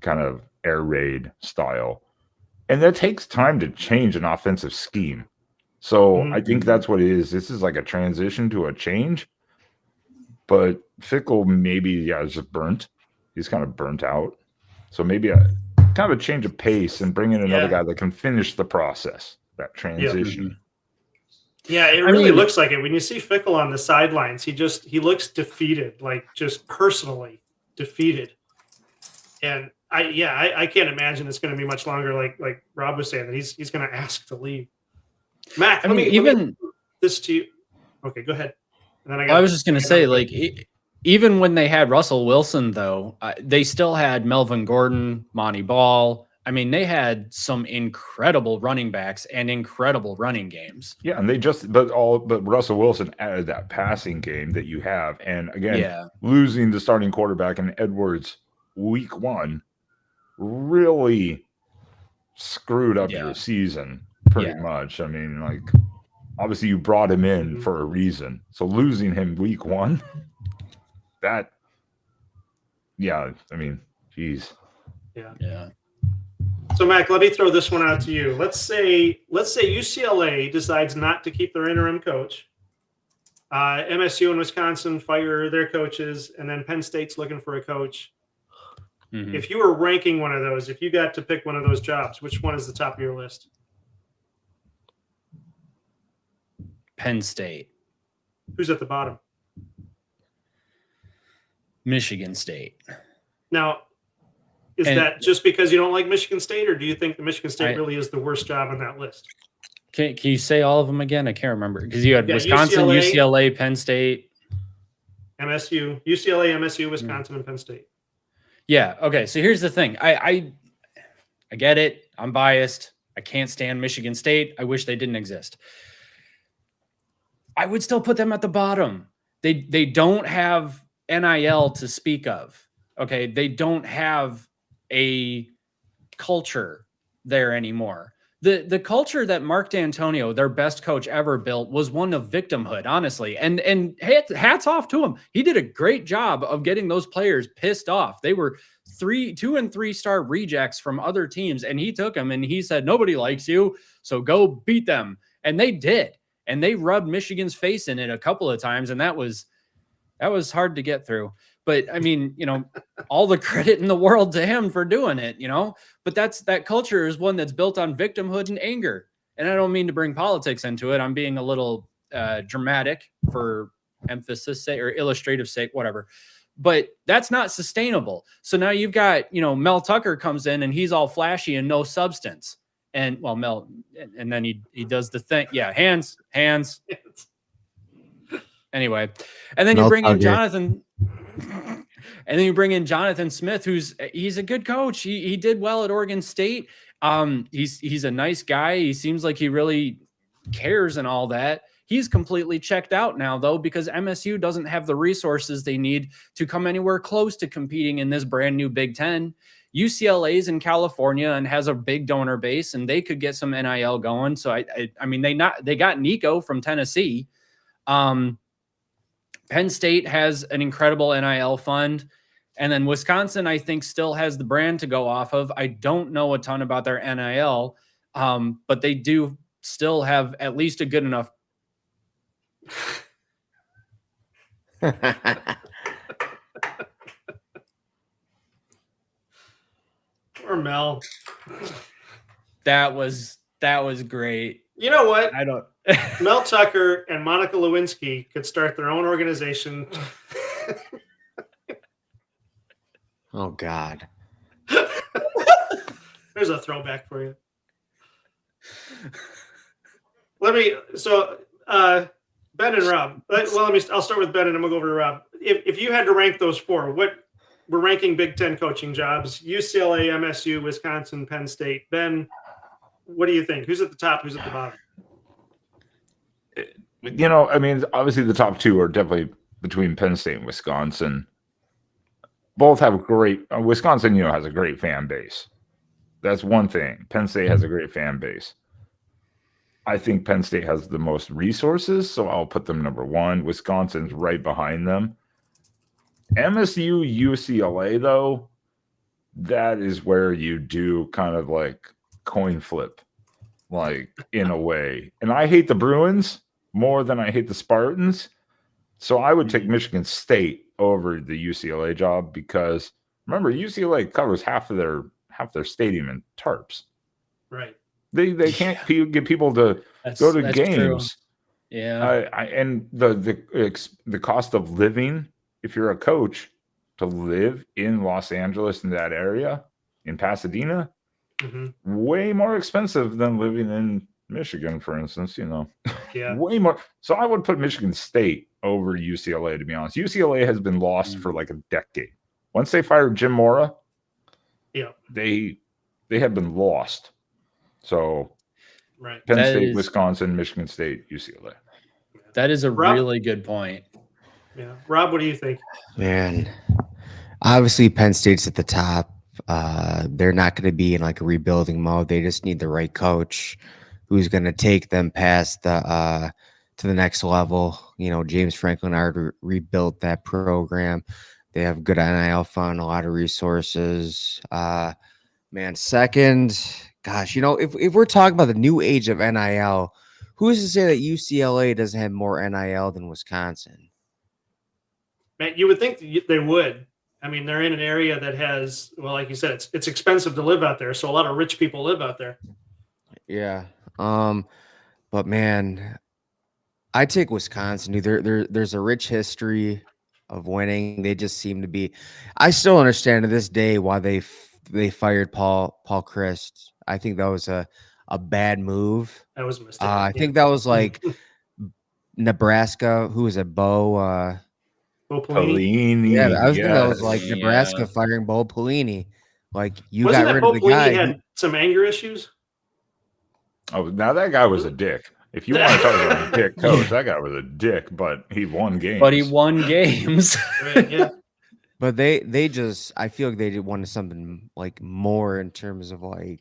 kind of air raid style, and that takes time to change an offensive scheme. So I think that's what it is. This is like a transition to a change, but Fickell maybe is just burnt. He's kind of burnt out. So maybe kind of a change of pace and bring in another guy that can finish the process, that transition. Yeah, it really looks like it. When you see Fickell on the sidelines, he looks defeated, just personally defeated. And I can't imagine it's going to be much longer. Like Rob was saying, that he's going to ask to leave. Mac, let me this to you. Okay, go ahead. And then I was just going to say, even when they had Russell Wilson, though, they still had Melvin Gordon, Monty Ball, I mean, they had some incredible running backs and incredible running games. Yeah, and but Russell Wilson added that passing game that you have. And again, losing the starting quarterback in Edwards week 1 really screwed up your season pretty much. I mean, like, obviously you brought him in for a reason. So losing him week 1, I mean, geez. Yeah. So, Mac, let me throw this one out to you. Let's say UCLA decides not to keep their interim coach. MSU and Wisconsin fire their coaches, and then Penn State's looking for a coach. Mm-hmm. If you were ranking one of those, if you got to pick one of those jobs, which one is the top of your list? Penn State. Who's at the bottom? Michigan State. Now, is that just because you don't like Michigan State, or do you think the Michigan State really is the worst job on that list? Can you say all of them again? I can't remember, because you had Wisconsin, UCLA, Penn State, MSU, UCLA, MSU, Wisconsin, and Penn State. Yeah. Okay. So here's the thing. I get it. I'm biased. I can't stand Michigan State. I wish they didn't exist. I would still put them at the bottom. They don't have NIL to speak of. Okay. They don't have a culture there anymore. The culture that Mark D'Antonio, their best coach ever, built was one of victimhood, honestly. And hats off to him. He did a great job of getting those players pissed off. They were 2 and 3 star rejects from other teams, and he took them and he said, nobody likes you, so go beat them. And they did. And they rubbed Michigan's face in it a couple of times, and that was hard to get through. But I mean, all the credit in the world to him for doing it, but that culture is one that's built on victimhood and anger. And I don't mean to bring politics into it. I'm being a little dramatic for emphasis sake or illustrative sake, whatever, but that's not sustainable. So now you've got, Mel Tucker comes in and he's all flashy and no substance. And Mel, and then he does the thing. Yeah. Hands. Anyway. And then you bring in Johnathon. And then you bring in Johnathon Smith, he's a good coach. He did well at Oregon State. He's a nice guy. He seems like he really cares and all that. He's completely checked out now, though, because MSU doesn't have the resources they need to come anywhere close to competing in this brand new Big Ten. UCLA's in California and has a big donor base, and they could get some NIL going. So I mean, they got Nico from Tennessee. Penn State has an incredible NIL fund. And then Wisconsin, I think, still has the brand to go off of. I don't know a ton about their NIL, but they do still have at least a good enough. Poor Mel. That was great. You know what? I don't. Mel Tucker and Monica Lewinsky could start their own organization. Oh, God. There's a throwback for you. Ben and Rob. I'll start with Ben and then we'll go over to Rob. If you had to rank those four, what we're ranking Big Ten coaching jobs: UCLA, MSU, Wisconsin, Penn State. Ben, what do you think? Who's at the top? Who's at the bottom? I mean, obviously the top two are definitely between Penn State and Wisconsin. Both have Wisconsin, has a great fan base. That's one thing. Penn State has a great fan base. I think Penn State has the most resources, so I'll put them number one. Wisconsin's right behind them. MSU, UCLA, though, that is where you do kind of like coin flip, like in a way. And I hate the Bruins more than I hate the Spartans. So I would take Michigan State over the UCLA job because remember, UCLA covers half their stadium in tarps. Right. They can't get people to go to games. True. Yeah. And the cost of living, if you're a coach, to live in Los Angeles in that area, in Pasadena, way more expensive than living in Michigan, for instance, Yeah. Way more. So I would put Michigan State over UCLA, to be honest. UCLA has been lost for like a decade. Once they fired Jim Mora, yeah, they have been lost. So Right. Penn That State, is- Wisconsin, Michigan State, UCLA. That is a Rob? really good point. Yeah. Rob, what do you think? Man, obviously Penn State's at the top. They're not going to be in like a rebuilding mode. They just need the right coach who's going to take them past the to the next level. You know, James Franklin already rebuilt that program. They have good NIL fund, a lot of resources. Man, second, gosh, you know, if we're talking about the new age of NIL, who's to say that UCLA doesn't have more NIL than Wisconsin? Man, you would think that they would. I mean, they're in an area that has, well, like you said, it's expensive to live out there, so a lot of rich people live out there. Yeah. But man, I take Wisconsin. Dude. There's a rich history of winning. They just seem to be. I still understand to this day why they fired Paul Christ. I think that was a bad move. That was a mistake. I think that was like Nebraska. Who was it? Bo Pelini. Pelini. Yeah, I was thinking that was like Yeah. Nebraska firing Bo Pelini. Like you Wasn't got that rid Bo of the Pelini guy. had some anger issues? Oh, now that guy was a dick. If you want to talk about a dick coach, that guy was a dick, but he won games. But he won games. Right, yeah. But they just I feel like they did want something like more in terms of like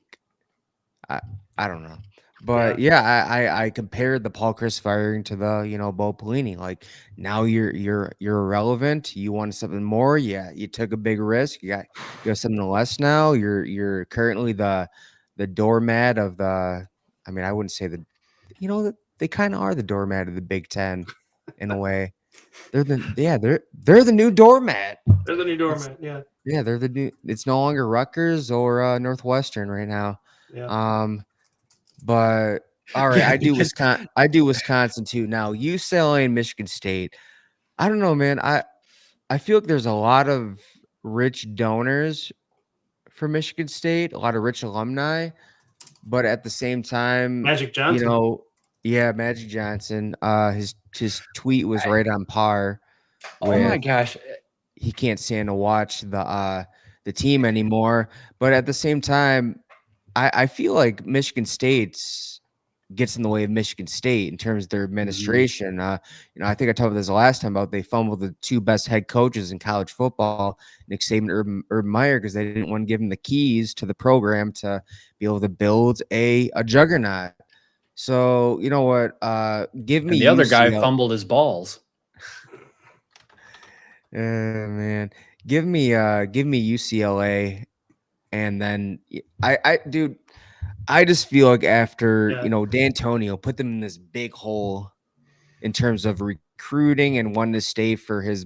I don't know. But yeah, I compared the Paul Chris firing to the, you know, Bo Pelini. Like now you're irrelevant. You wanted something more. Yeah, you took a big risk. You got something less now. You're currently the doormat of the I mean, I wouldn't say you know, they kind of are the doormat of the Big Ten in a way. They're the new doormat. They're the new doormat. Yeah. Yeah, they're the new. It's no longer Rutgers or Northwestern right now. Yeah. But all right, Yeah, I do because- Wisconsin. I do Wisconsin too. Now UCLA and Michigan State. I don't know, man. I feel like there's a lot of rich donors for Michigan State, a lot of rich alumni, but at the same time, Magic Johnson. you know, yeah, Magic Johnson. His tweet was right on par. Oh my with- gosh. he can't stand to watch the team anymore. But at the same time, I feel like Michigan State's gets in the way of Michigan State in terms of their administration. You know, I think I talked about this last time about they fumbled the two best head coaches in college football, Nick Saban and Urban Meyer, because they didn't want to give him the keys to the program to be able to build a juggernaut. So you know what? Give me And the other guy UCLA. fumbled his balls. Man, give me UCLA, and then dude, I just feel like after you know D'Antonio put them in this big hole in terms of recruiting and wanted to stay for his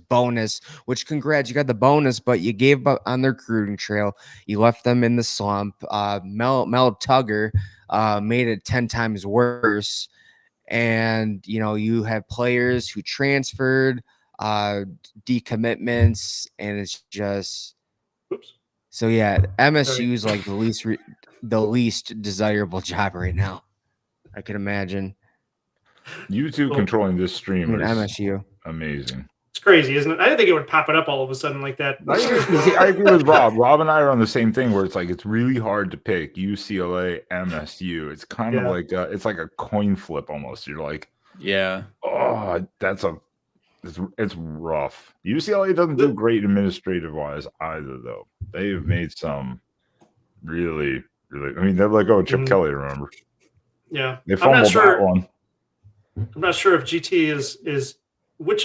bonus. Which congrats, you got the bonus, but you gave up on their recruiting trail. You left them in the slump. Mel Tugger made it 10 times worse, and you know you have players who transferred. Decommitments, and it's just Oops. so yeah. MSU is like the least desirable job right now. I can imagine. You two controlling this stream is MSU. amazing. It's crazy, isn't it? I didn't think it would pop it up all of a sudden like that. I agree with Rob. Rob and I are on the same thing where it's like it's really hard to pick UCLA, MSU. It's kind of like it's like a coin flip almost. You're like, Yeah. oh, it's rough. UCLA doesn't do great administrative wise either, though. They've made some really. I mean, they let go of Chip Kelly. Remember? Yeah, They fumbled that one. I'm not sure if GT is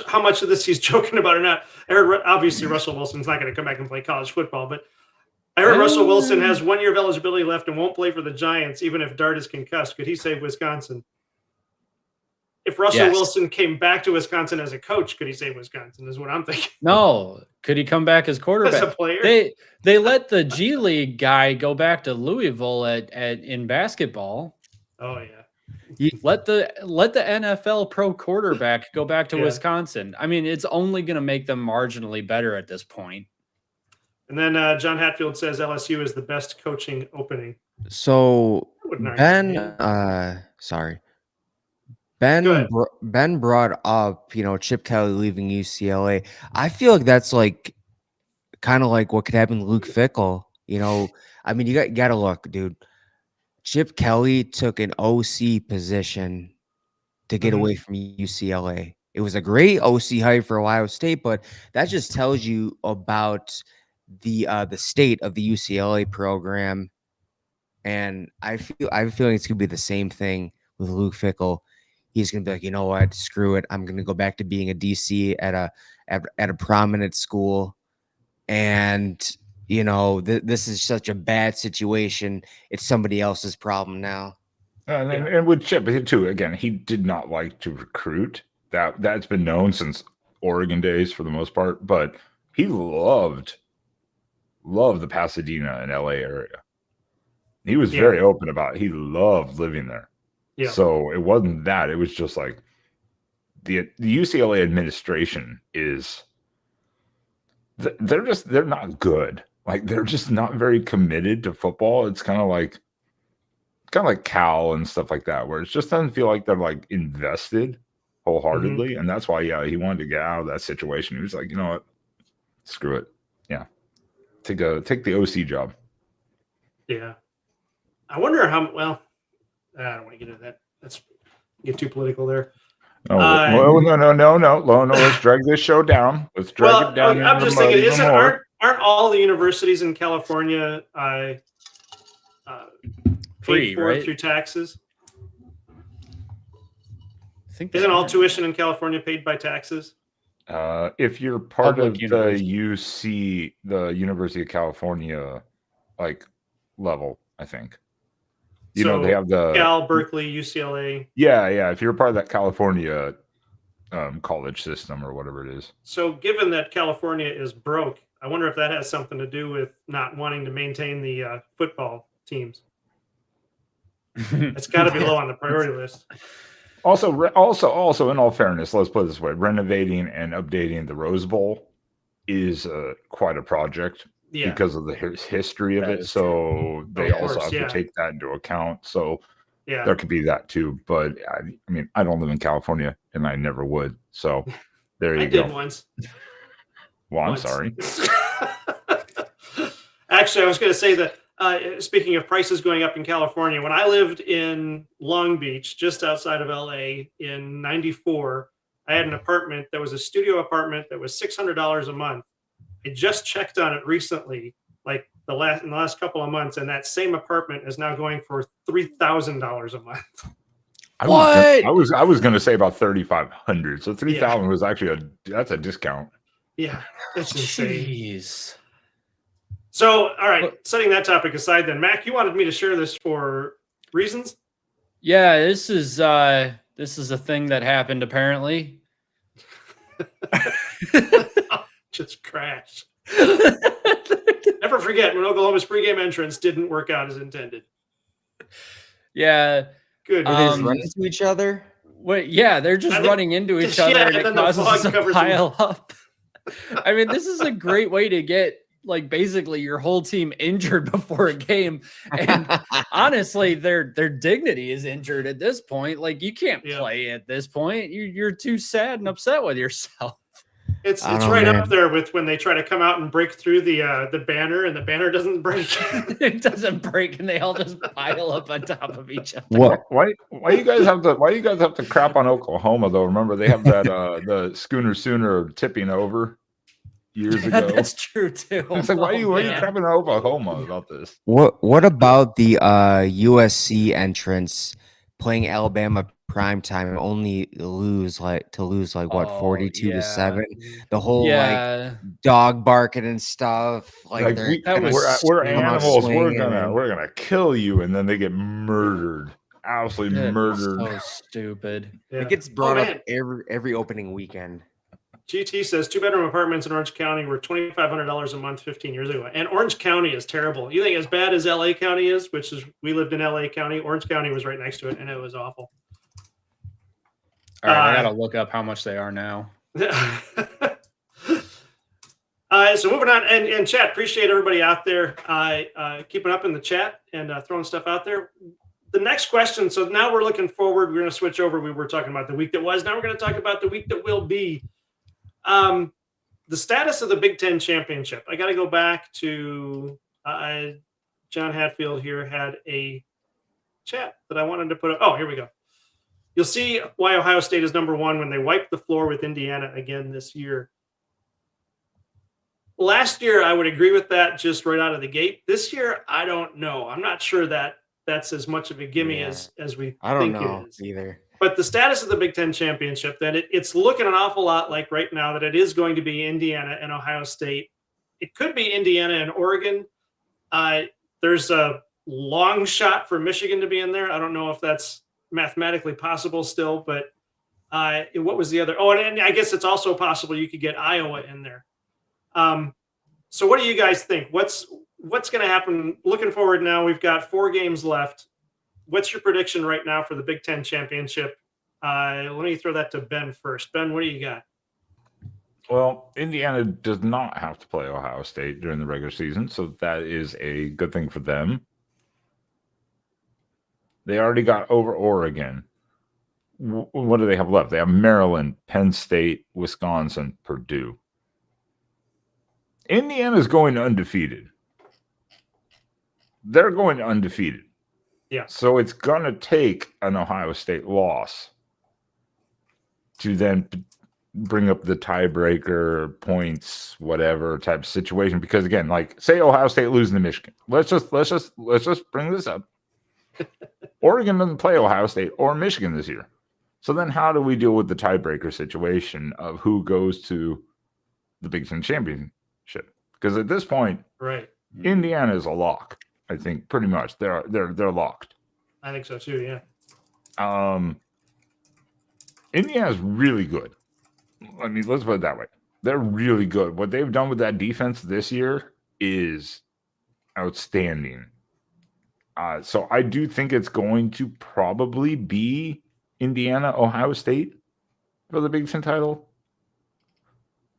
how much of this he's joking about or not. I heard obviously Russell Wilson's not going to come back and play college football, but I heard Russell Wilson has 1 year of eligibility left and won't play for the Giants, even if Dart is concussed. Could he save Wisconsin? If Russell Wilson came back to Wisconsin as a coach, could he save Wisconsin? Is what I'm thinking. No. Could he come back as quarterback? As a player? They let the G League guy go back to Louisville in basketball. Oh yeah. Let the NFL pro quarterback go back to Wisconsin. I mean, it's only going to make them marginally better at this point. And then John Hatfield says LSU is the best coaching opening. So Ben brought up, you know, Chip Kelly leaving UCLA. I feel like that's like kind of like what could happen to Luke Fickell You know, I mean, you got to look, dude. Chip Kelly took an OC position to get away from UCLA. It was a great OC hire for Ohio State, but that just tells you about the state of the UCLA program. And I have a feeling it's gonna be the same thing with Luke Fickell. He's gonna be like, you know what, screw it. I'm gonna go back to being a DC at a prominent school. And you know, this is such a bad situation. It's somebody else's problem now. And with Chip too, again, he did not like to recruit. That's been known since Oregon days for the most part, but he loved the Pasadena and LA area. He was very open about it. He loved living there. Yeah. So it wasn't that. It was just like the UCLA administration is they're not good. Like they're just not very committed to football. It's kind of like Cal and stuff like that, where it just doesn't feel like they're like invested wholeheartedly. And that's why, he wanted to get out of that situation. He was like, you know what? Screw it. Yeah. Take the OC job. Yeah. I wonder how well. I don't want to get into that. Let's get too political there. Oh, no. Let's drag this show down. Let's drag it down. I'm just thinking, aren't all the universities in California free, paid for right? through taxes? I think isn't all tuition in California paid by taxes? If you're part of the UC, the University of California, like level, I think. You know, they have the Cal, Berkeley, UCLA. Yeah. If you're part of that California college system or whatever it is. So given that California is broke, I wonder if that has something to do with not wanting to maintain the football teams. It's got to be low on the priority list. Also, in all fairness, let's put it this way: renovating and updating the Rose Bowl is quite a project because of the history of it. So they also have to take that into account. So there could be that too. But I mean, I don't live in California, and I never would. So there you go. I did once. Well, I'm sorry. Actually, I was going to say that. Speaking of prices going up in California, when I lived in Long Beach, just outside of LA in '94, I had an apartment that was a studio apartment that was $600 a month. I just checked on it recently, like in the last couple of months, and that same apartment is now going for $3,000 a month. I was going to say about 3,500. So 3,000 was actually that's a discount. Yeah, that's insane. Jeez. So, all right, setting that topic aside then, Mac, you wanted me to share this for reasons? Yeah, this is a thing that happened apparently. Just crash. Never forget when Oklahoma's pregame entrance didn't work out as intended. Yeah. Good. They just run into each other? Wait, yeah, they're just running into each other and it causes a pile up. I mean, this is a great way to get like basically your whole team injured before a game. And honestly, their dignity is injured at this point. Like you can't play at this point. You're too sad and upset with yourself. It's right up there with when they try to come out and break through the banner and the banner doesn't break. It doesn't break and they all just pile up on top of each other. What? Why you guys have to crap on Oklahoma though? Remember they have that the Schooner Sooner tipping over years ago. That's true too. It's like why are you crapping on Oklahoma about this? What about the USC entrance playing Alabama prime time and only lose like 42-7? The whole like dog barking and stuff. Like we're animals. We're gonna kill you, and then they get murdered. Absolutely murdered. So stupid. Yeah. It gets brought up every opening weekend. GT says 2-bedroom apartments in Orange County were $2,500 a month 15 years ago. And Orange County is terrible. You think as bad as LA County is, which is we lived in LA County, Orange County was right next to it, and it was awful. All right, I gotta look up how much they are now. So moving on, and chat, appreciate everybody out there keeping up in the chat and throwing stuff out there. The next question, so now we're looking forward. We're going to switch over. We were talking about the week that was. Now we're going to talk about the week that will be. The status of the Big Ten championship. I got to go back to John Hatfield here had a chat that I wanted to put up. Oh, here we go. You'll see why Ohio State is number one when they wipe the floor with Indiana again this year. Last year, I would agree with that just right out of the gate. This year, I don't know. I'm not sure that that's as much of a gimme as we I don't think know it is. either. But the status of the Big Ten championship, that it's looking an awful lot like right now that it is going to be Indiana and Ohio State. It could be Indiana and Oregon. There's a long shot for Michigan to be in there. I don't know if that's mathematically possible still, but what was the other? Oh, and I guess it's also possible you could get Iowa in there. So what do you guys think? What's going to happen? Looking forward now, we've got 4 games left. What's your prediction right now for the Big Ten championship? Let me throw that to Ben first. Ben, what do you got? Well, Indiana does not have to play Ohio State during the regular season, so that is a good thing for them. They already got over Oregon. What do they have left? They have Maryland, Penn State, Wisconsin, Purdue. Indiana's going undefeated. They're going undefeated. Yeah. So it's going to take an Ohio State loss to then bring up the tiebreaker points, whatever type of situation. Because again, like say Ohio State losing to Michigan. Let's just bring this up. Oregon doesn't play Ohio State or Michigan this year. So then how do we deal with the tiebreaker situation of who goes to the Big Ten championship? Because at this point, right, Indiana is a lock. I think pretty much they're locked. I think so too. Yeah. Indiana's really good. I mean, let's put it that way. They're really good. What they've done with that defense this year is outstanding. So I do think it's going to probably be Indiana, Ohio State for the Big Ten title.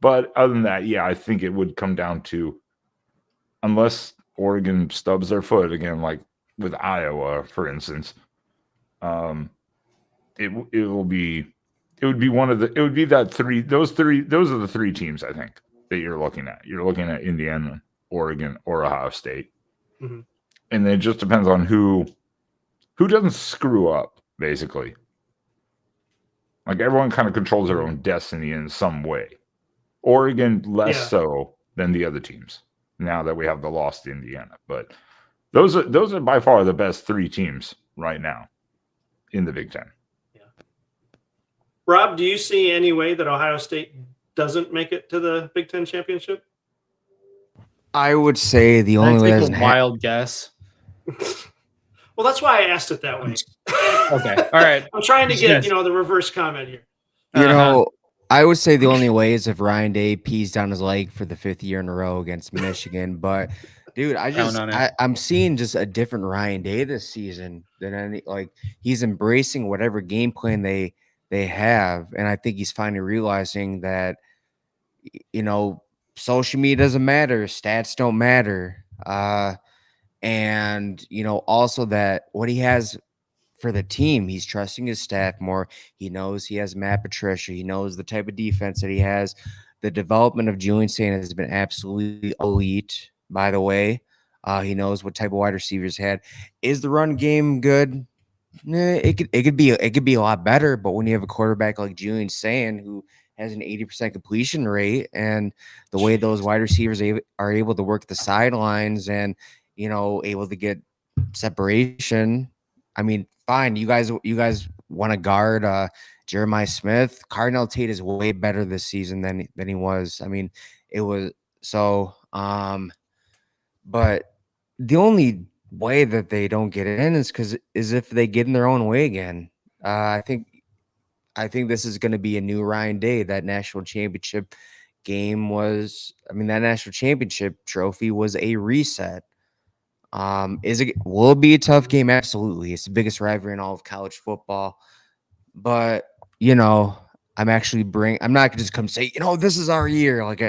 But other than that, yeah, I think it would come down to, unless Oregon stubs their foot again, like with Iowa, for instance, it would be one of the, it would be that three, those are the 3 teams I think that you're looking at. You're looking at Indiana, Oregon, or Ohio State. Mm-hmm. And it just depends on who doesn't screw up, basically. Like everyone kind of controls their own destiny in some way. Oregon less so than the other teams now that we have the loss to Indiana. But those are by far the best 3 teams right now in the Big Ten. Yeah. Rob, do you see any way that Ohio State doesn't make it to the Big Ten championship? I would say the only way is a wild guess. Well, that's why I asked it that way. Okay. All right. I'm trying to get, the reverse comment here. I would say the only way is if Ryan Day pees down his leg for the 5th year in a row against Michigan. But dude, I'm seeing just a different Ryan Day this season than any, like he's embracing whatever game plan they have. And I think he's finally realizing that, social media doesn't matter. Stats don't matter. And, also that what he has for the team, he's trusting his staff more. He knows he has Matt Patricia. He knows the type of defense that he has. The development of Julian Sanders has been absolutely elite, by the way. He knows what type of wide receivers he had. Is the run game good? It could be a lot better, but when you have a quarterback like Julian Sand who has an 80% completion rate, and the way those wide receivers are able to work the sidelines and able to get separation. I mean, fine. You guys want to guard Jeremiah Smith. Cardinal Tate is way better this season than he was. I mean, it was so. But the only way that they don't get in is if they get in their own way again. I think this is going to be a new Ryan Day. That national championship game was. I mean, that national championship trophy was a reset. Will it be a tough game? Absolutely. It's the biggest rivalry in all of college football. But, I'm not just come say, this is our year. Like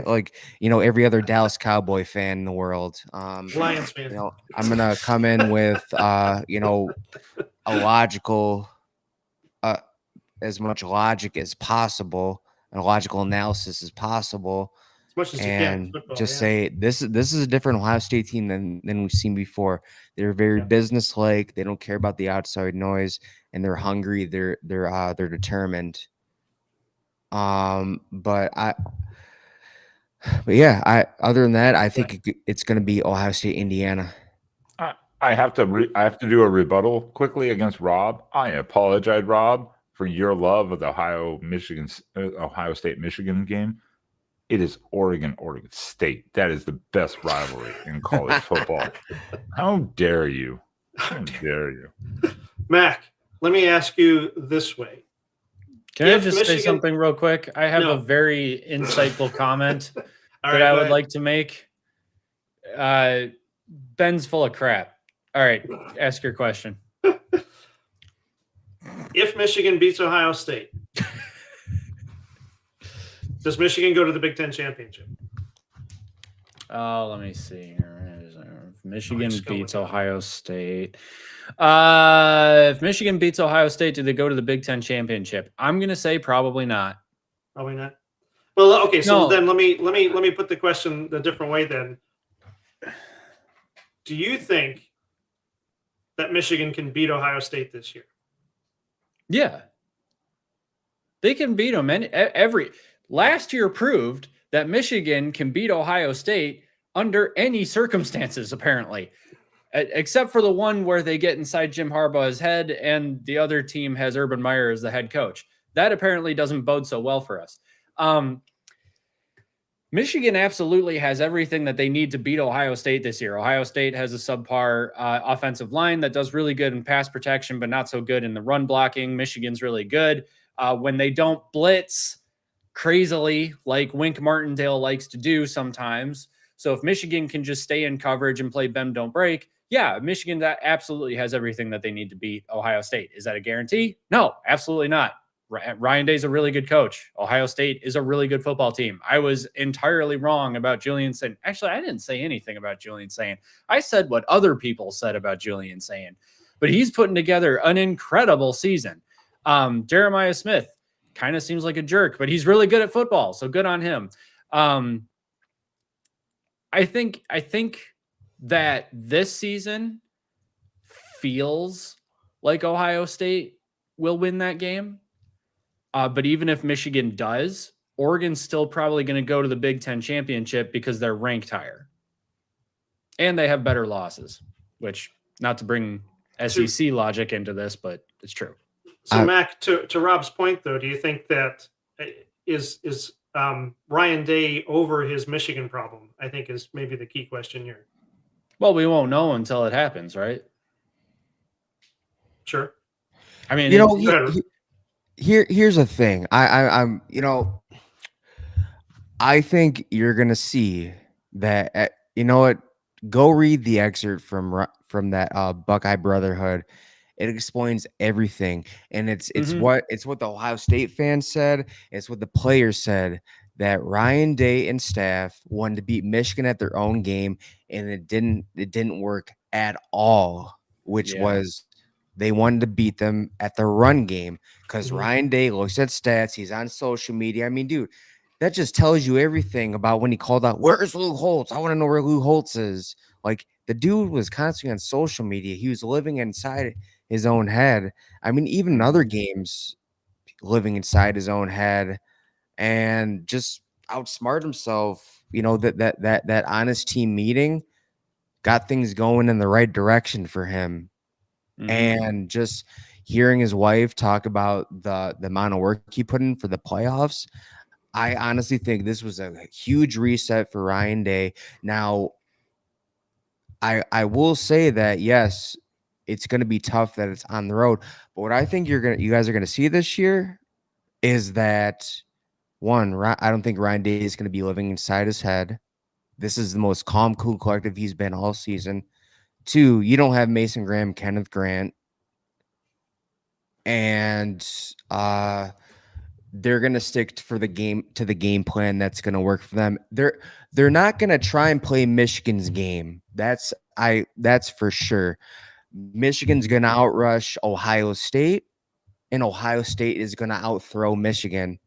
every other Dallas Cowboy fan in the world. Lions fan. I'm going to come in with, a logical, as much logic as possible, and a logical analysis as possible. much as you can. and Football, just yeah. say this is a different Ohio State team than we've seen before. They're very businesslike. They don't care about the outside noise, and they're hungry. They're determined. But other than that, I think it's going to be Ohio State, Indiana. I have to do a rebuttal quickly against Rob. I apologize, Rob, for your love of the Ohio State Michigan game. It is Oregon State. That is the best rivalry in college football. How dare you? How dare you? Mac, let me ask you this way. Can I just say something real quick? I have a very insightful comment that I would like to make. Ben's full of crap. All right, ask your question. If Michigan beats Ohio State, does Michigan go to the Big Ten championship? Oh, let me see here. If Michigan beats Ohio State. If Michigan beats Ohio State, do they go to the Big Ten championship? I'm going to say probably not. Probably not. Well, okay. So then let me put the question a different way. Then, do you think that Michigan can beat Ohio State this year? Yeah, they can beat them. Last year proved that Michigan can beat Ohio State under any circumstances, apparently, except for the one where they get inside Jim Harbaugh's head and the other team has Urban Meyer as the head coach. That apparently doesn't bode so well for us. Michigan absolutely has everything that they need to beat Ohio State this year. Ohio State has a subpar offensive line that does really good in pass protection, but not so good in the run blocking. Michigan's really good. When they don't blitz crazily like Wink Martindale likes to do sometimes. So if Michigan can just stay in coverage and play bend, don't break, yeah, Michigan that absolutely has everything that they need to beat Ohio State. Is that a guarantee? No, absolutely not. Ryan Day's a really good coach. Ohio State is a really good football team. I was entirely wrong about Julian Sayin. Actually, I didn't say anything about Julian Sayin. I said what other people said about Julian Sayin. But he's putting together an incredible season. Jeremiah Smith kind of seems like a jerk, but he's really good at football, so good on him. I think that this season feels like Ohio State will win that game. But even if Michigan does, Oregon's still probably going to go to the Big Ten championship because they're ranked higher. And they have better losses, which, not to bring SEC logic into this, but it's true. So, Mac, to Rob's point, though, do you think that is Ryan Day over his Michigan problem? I think is maybe the key question here. Well, we won't know until it happens, right? Sure. I mean, here's the thing. I'm I think you're gonna see that. You know what? Go read the excerpt from that Buckeye Brotherhood. It explains everything, and it's what the Ohio State fans said. It's what the players said, that Ryan Day and staff wanted to beat Michigan at their own game, and it didn't work at all. Which was they wanted to beat them at the run game because Ryan Day looks at stats. He's on social media. I mean, dude, that just tells you everything about when he called out, "Where's Lou Holtz? I want to know where Lou Holtz is." Like, the dude was constantly on social media. He was living inside his own head. I mean, even in other games, living inside his own head and just outsmart himself. You know, that honest team meeting got things going in the right direction for him. And just hearing his wife talk about the amount of work he put in for the playoffs, I honestly think this was a huge reset for Ryan Day. Now, I will say that, yes, it's going to be tough that it's on the road. But what I think you guys are going to see this year is that, one, I don't think Ryan Day is going to be living inside his head. This is the most calm, cool, collective he's been all season. Two, you don't have Mason Graham, Kenneth Grant. And they're going to stick to the game plan that's going to work for them. They're not going to try and play Michigan's game. That's for sure. Michigan's going to outrush Ohio State, and Ohio State is going to outthrow Michigan.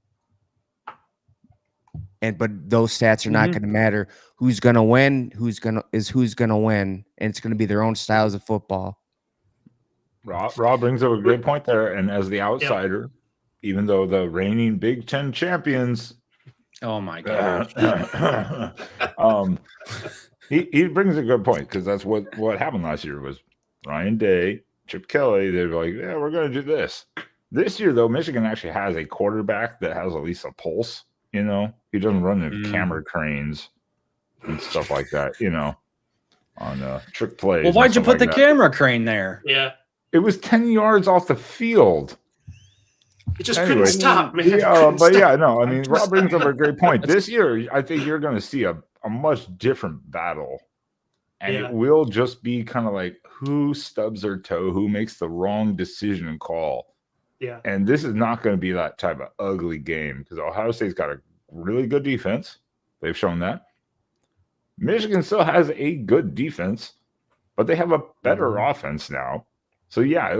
but those stats are not going to matter. Who's going to win? Who's going to win? And it's going to be their own styles of football. Rob brings up a great point there. And as the outsider, even though the reigning Big Ten champions, oh my god, he brings a good point, because that's what happened last year was Ryan Day, Chip Kelly. They're like, yeah, we're going to do this. This year, though, Michigan actually has a quarterback that has at least a pulse. You know, he doesn't run the camera cranes and stuff like that. You know, on trick plays. Well, why'd you put the camera crane there? Yeah, it was 10 yards off the field. He just couldn't stop, man. I mean, Rob brings up a great point. This year, I think you're going to see a much different battle. And it will just be kind of like who stubs their toe, who makes the wrong decision and call. Yeah. And this is not going to be that type of ugly game, because Ohio State's got a really good defense. They've shown that. Michigan still has a good defense, but they have a better offense now. So, yeah,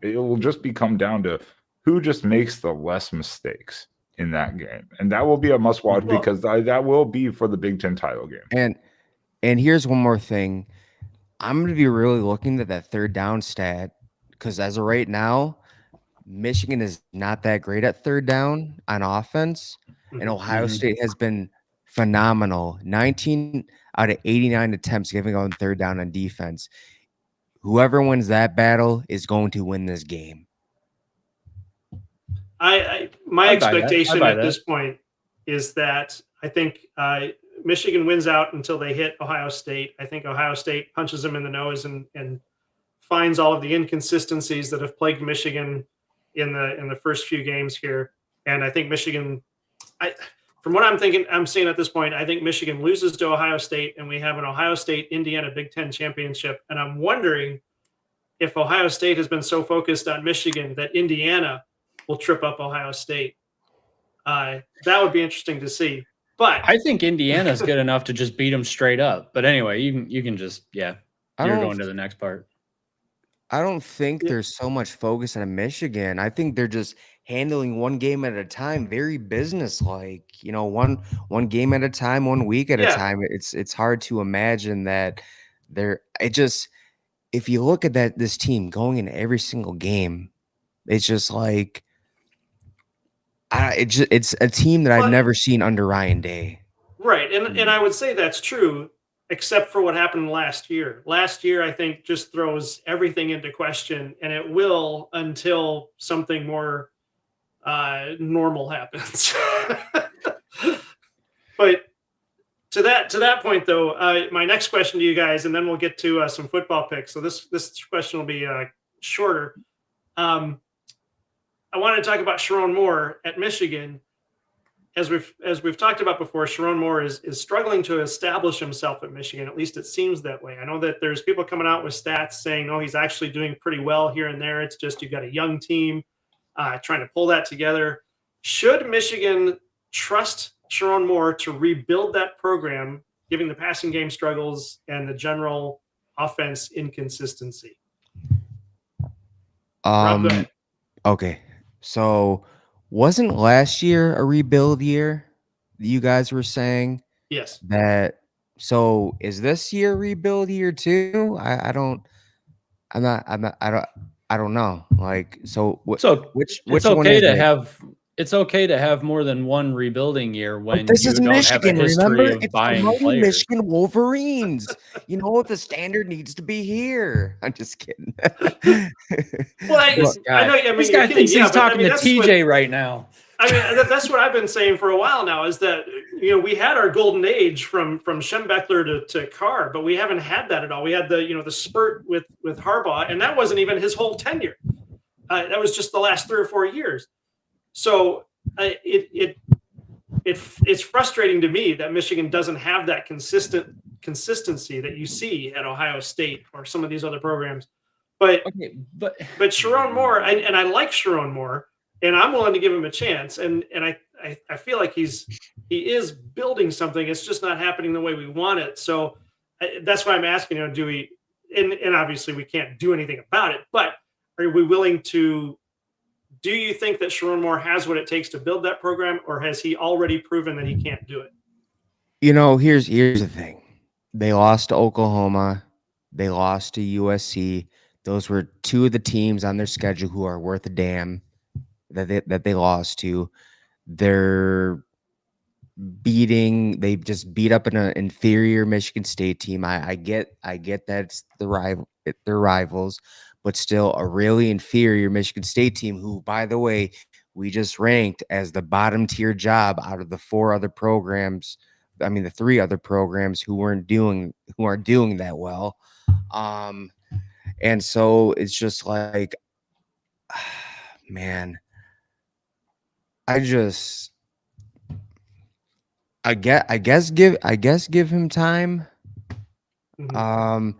it'll just come down to who just makes the less mistakes in that game. And that will be a must-watch, because that will be for the Big Ten title game. And here's one more thing. I'm going to be really looking at that third down stat, because as of right now, Michigan is not that great at third down on offense, and Ohio State has been phenomenal. 19 out of 89 attempts giving on third down on defense. Whoever wins that battle is going to win this game. My expectation at this point is that I think Michigan wins out until they hit Ohio State. I think Ohio State punches them in the nose and finds all of the inconsistencies that have plagued Michigan in the first few games here. And I think Michigan, from what I'm seeing at this point, I think Michigan loses to Ohio State, and we have an Ohio State-Indiana Big Ten championship. And I'm wondering if Ohio State has been so focused on Michigan that Indiana will trip up Ohio State. That would be interesting to see. But I think Indiana's good enough to just beat them straight up. But anyway, you can just you're going to the next part. I don't think there's so much focus on Michigan. I think they're just handling one game at a time, very business-like. You know, one game at a time, 1 week at a time. It's hard to imagine that if you look at this team going into every single game, it's just like it's a team that I've never seen under Ryan Day. Right, and I would say that's true, except for what happened last year. Last year, I think, just throws everything into question, and it will until something more normal happens. But to that point, though, my next question to you guys, and then we'll get to some football picks. So this question will be shorter. I wanted to talk about Sharon Moore at Michigan. As we've talked about before, Sharon Moore is struggling to establish himself at Michigan. At least it seems that way. I know that there's people coming out with stats saying, "Oh, he's actually doing pretty well here and there." It's just you've got a young team trying to pull that together. Should Michigan trust Sharon Moore to rebuild that program, given the passing game struggles and the general offense inconsistency? Okay, so. Wasn't last year a rebuild year? You guys were saying yes. So is this year rebuild year too? I don't know. Like, so which it's one okay is to it? have. It's okay to have more than one rebuilding year when this you is don't Michigan. have a history Remember, of it's buying the players. Michigan Wolverines. You know what? The standard needs to be here. I'm just kidding. Well, I know. I mean, This guy thinks he's talking to TJ right now. I mean, that's what I've been saying for a while now. Is that we had our golden age from Schembechler to Carr, but we haven't had that at all. We had the spurt with Harbaugh, and that wasn't even his whole tenure. That was just the last 3 or 4 years. So it's frustrating to me that Michigan doesn't have that consistency that you see at Ohio State or some of these other programs. But Sharon Moore, and I like Sharon Moore, and I'm willing to give him a chance. And I feel like he is building something. It's just not happening the way we want it. So that's why I'm asking, do we? And obviously we can't do anything about it. But are we willing to do you think that Sharon Moore has what it takes to build that program, or has he already proven that he can't do it? Here's the thing. They lost to Oklahoma. They lost to USC. Those were two of the teams on their schedule who are worth a damn that they lost to. They just beat up an inferior Michigan State team. I get that's their rivals, but still a really inferior Michigan State team who, by the way, we just ranked as the bottom tier job out of the three other programs who aren't doing that well. And so it's just like, man, I guess give him time. Mhm.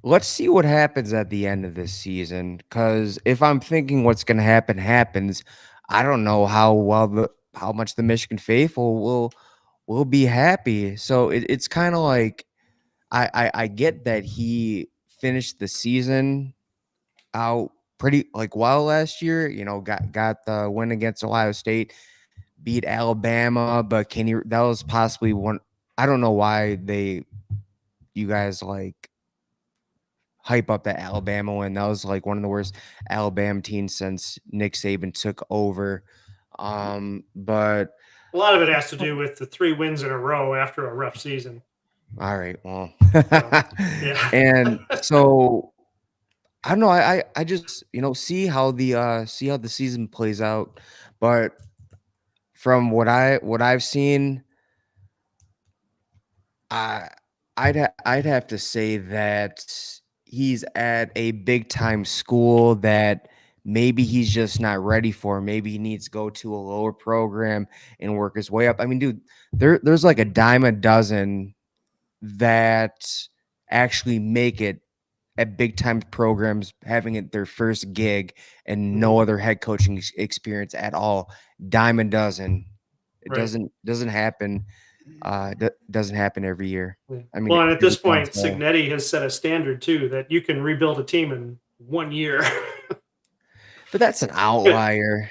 Let's see what happens at the end of this season. Because if I'm thinking what's going to happen happens, I don't know how much the Michigan faithful will be happy. So it's kind of like I get that he finished the season out pretty well last year. Got the win against Ohio State, beat Alabama, but that was possibly one. I don't know why you guys hype up that Alabama win. That was one of the worst Alabama teams since Nick Saban took over. But A lot of it has to do with the 3 wins in a row after a rough season. all right, well, Yeah. and so I don't know. I just see how the season plays out, but from what I've seen, I'd have to say that he's at a big time school that maybe he's just not ready for. Maybe he needs to go to a lower program and work his way up. I mean, dude, there's like a dime a dozen that actually make it at big time programs, having it their first gig and no other head coaching experience at all. Dime a dozen. It Right. doesn't happen. Doesn't happen every year. I mean, Well, and at this every point, so. Cignetti has set a standard too that you can rebuild a team in 1 year. But that's an outlier.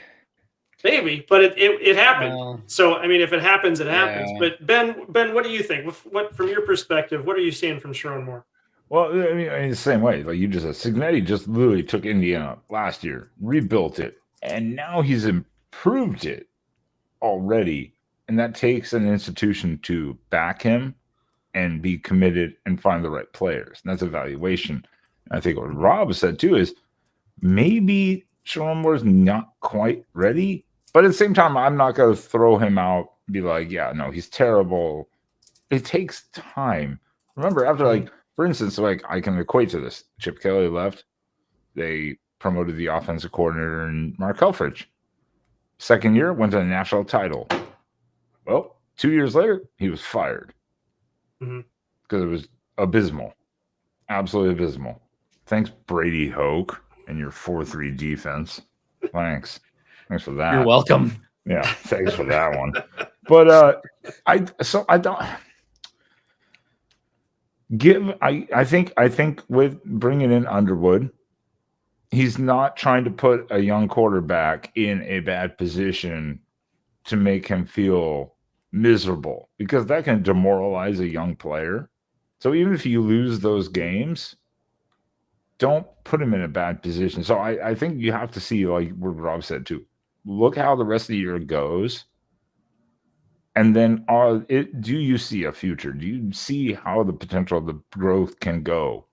Maybe, but it happened. Well, So I mean, if it happens, it happens. yeah. But Ben, what do you think? What from your perspective, what are you seeing from Sharon Moore? Well, I mean, the same way, like you just said, Cignetti just literally took Indiana last year, rebuilt it, and now he's improved it already. And that takes an institution to back him and be committed and find the right players. And that's evaluation. And I think what Rob said too is maybe Sharon Moore's not quite ready, but at the same time, I'm not going to throw him out and be like, yeah, no, he's terrible. It takes time. Remember, after for instance, I can equate to this. Chip Kelly left. They promoted the offensive coordinator and Mark Helfrich. Second year, went to the national title. Well, 2 years later, he was fired because it was abysmal, absolutely abysmal. Thanks, Brady Hoke, and your 4-3 defense. Thanks for that. You're welcome. Yeah, thanks for that one. But I don't give. I think with bringing in Underwood, he's not trying to put a young quarterback in a bad position to make him feel miserable, because that can demoralize a young player. So even if you lose those games, don't put him in a bad position. So I think you have to see, like what Rob said too, look how the rest of the year goes. And then do you see a future? Do you see how the potential of the growth can go,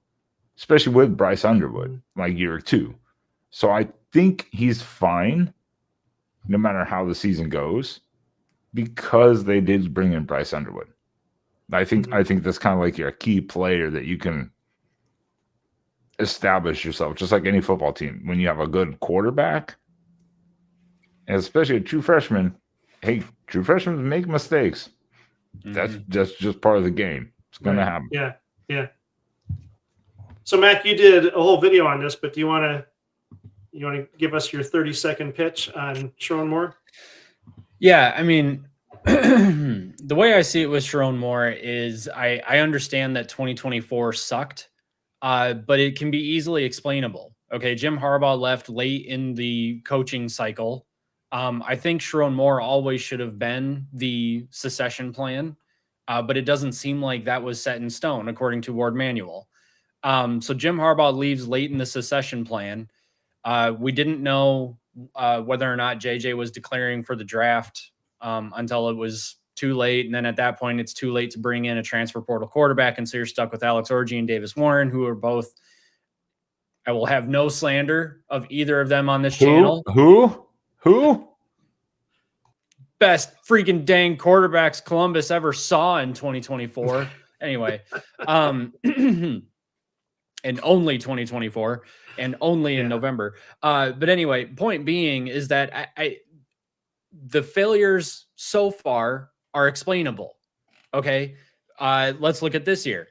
especially with Bryce Underwood, like year 2? So I think he's fine no matter how the season goes, because they did bring in Bryce Underwood. I think that's kind of like your key player that you can establish yourself, just like any football team. When you have a good quarterback, and especially a true freshman, hey, true freshmen make mistakes. That's just part of the game. It's going to happen. Yeah. So Mac, you did a whole video on this, but do you want to give us your 30-second pitch on Sharon Moore? Yeah, I mean, the way I see it with Sharon Moore is I understand that 2024 sucked, but it can be easily explainable. Okay, Jim Harbaugh left late in the coaching cycle. I think Sharon Moore always should have been the secession plan, but it doesn't seem like that was set in stone, according to Ward Manual. So Jim Harbaugh leaves late in the secession plan. We didn't know whether or not JJ was declaring for the draft until it was too late. And then at that point, it's too late to bring in a transfer portal quarterback. And so you're stuck with Alex Orji and Davis Warren, who are both, I will have no slander of either of them on this channel. Who? Best freaking dang quarterbacks Columbus ever saw in 2024. Anyway, and only 2024 and only in November. But anyway, point being is that the failures so far are explainable. Okay. Let's look at this year.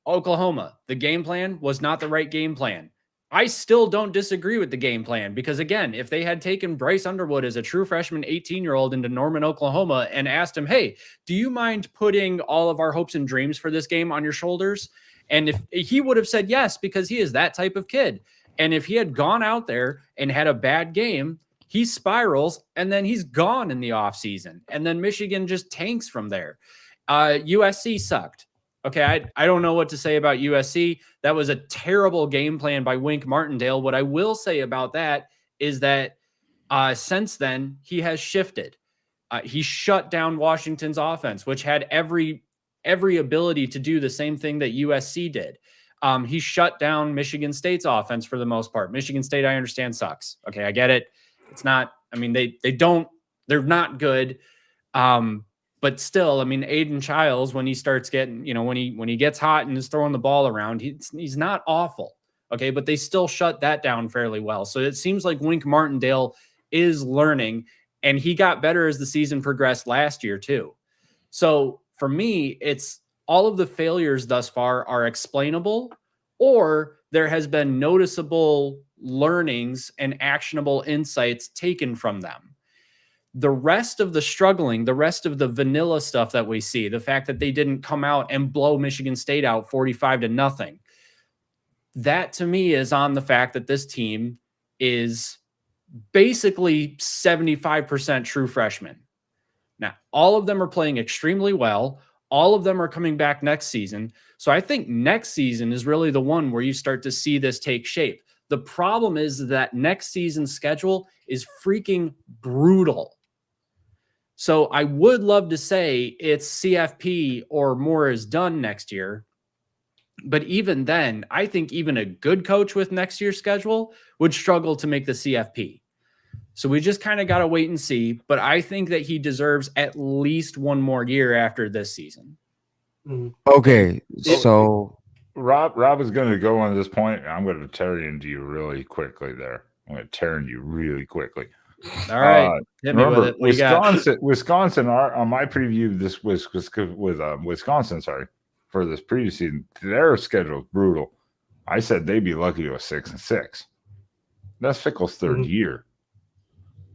Oklahoma, the game plan was not the right game plan. I still don't disagree with the game plan because, again, if they had taken Bryce Underwood as a true freshman 18-year-old into Norman, Oklahoma and asked him, hey, do you mind putting all of our hopes and dreams for this game on your shoulders? And if he would have said yes, because he is that type of kid. And if he had gone out there and had a bad game, he spirals and then he's gone in the offseason. And then Michigan just tanks from there. USC sucked. Okay, I don't know what to say about USC. That was a terrible game plan by Wink Martindale. What I will say about that is that since then, he has shifted. He shut down Washington's offense, which had every ability to do the same thing that USC did. He shut down Michigan State's offense for the most part. Michigan State, I understand, sucks. Okay, I get it. It's not, I mean, they're not good. But still, I mean, Aiden Childs, when he starts getting, when he gets hot and is throwing the ball around, he's not awful. Okay, but they still shut that down fairly well. So it seems like Wink Martindale is learning, and he got better as the season progressed last year too. So for me, it's all of the failures thus far are explainable, or there has been noticeable learnings and actionable insights taken from them. The rest of the struggling, the rest of the vanilla stuff that we see, the fact that they didn't come out and blow Michigan State out 45-0, that to me is on the fact that this team is basically 75% true freshmen. Now, all of them are playing extremely well. All of them are coming back next season. So I think next season is really the one where you start to see this take shape. The problem is that next season's schedule is freaking brutal. So I would love to say it's CFP or more is done next year. But even then, I think even a good coach with next year's schedule would struggle to make the CFP. So we just kind of got to wait and see. But I think that he deserves at least one more year after this season. Okay, so Rob is going to go on this point. I'm going to tear into you really quickly there. I'm going to tear into you really quickly. All right. Hit me with it. Wisconsin. On my preview, this was with Wisconsin. Sorry, for this previous season, their schedule is brutal. I said they'd be lucky to go 6-6. That's Fickle's third year.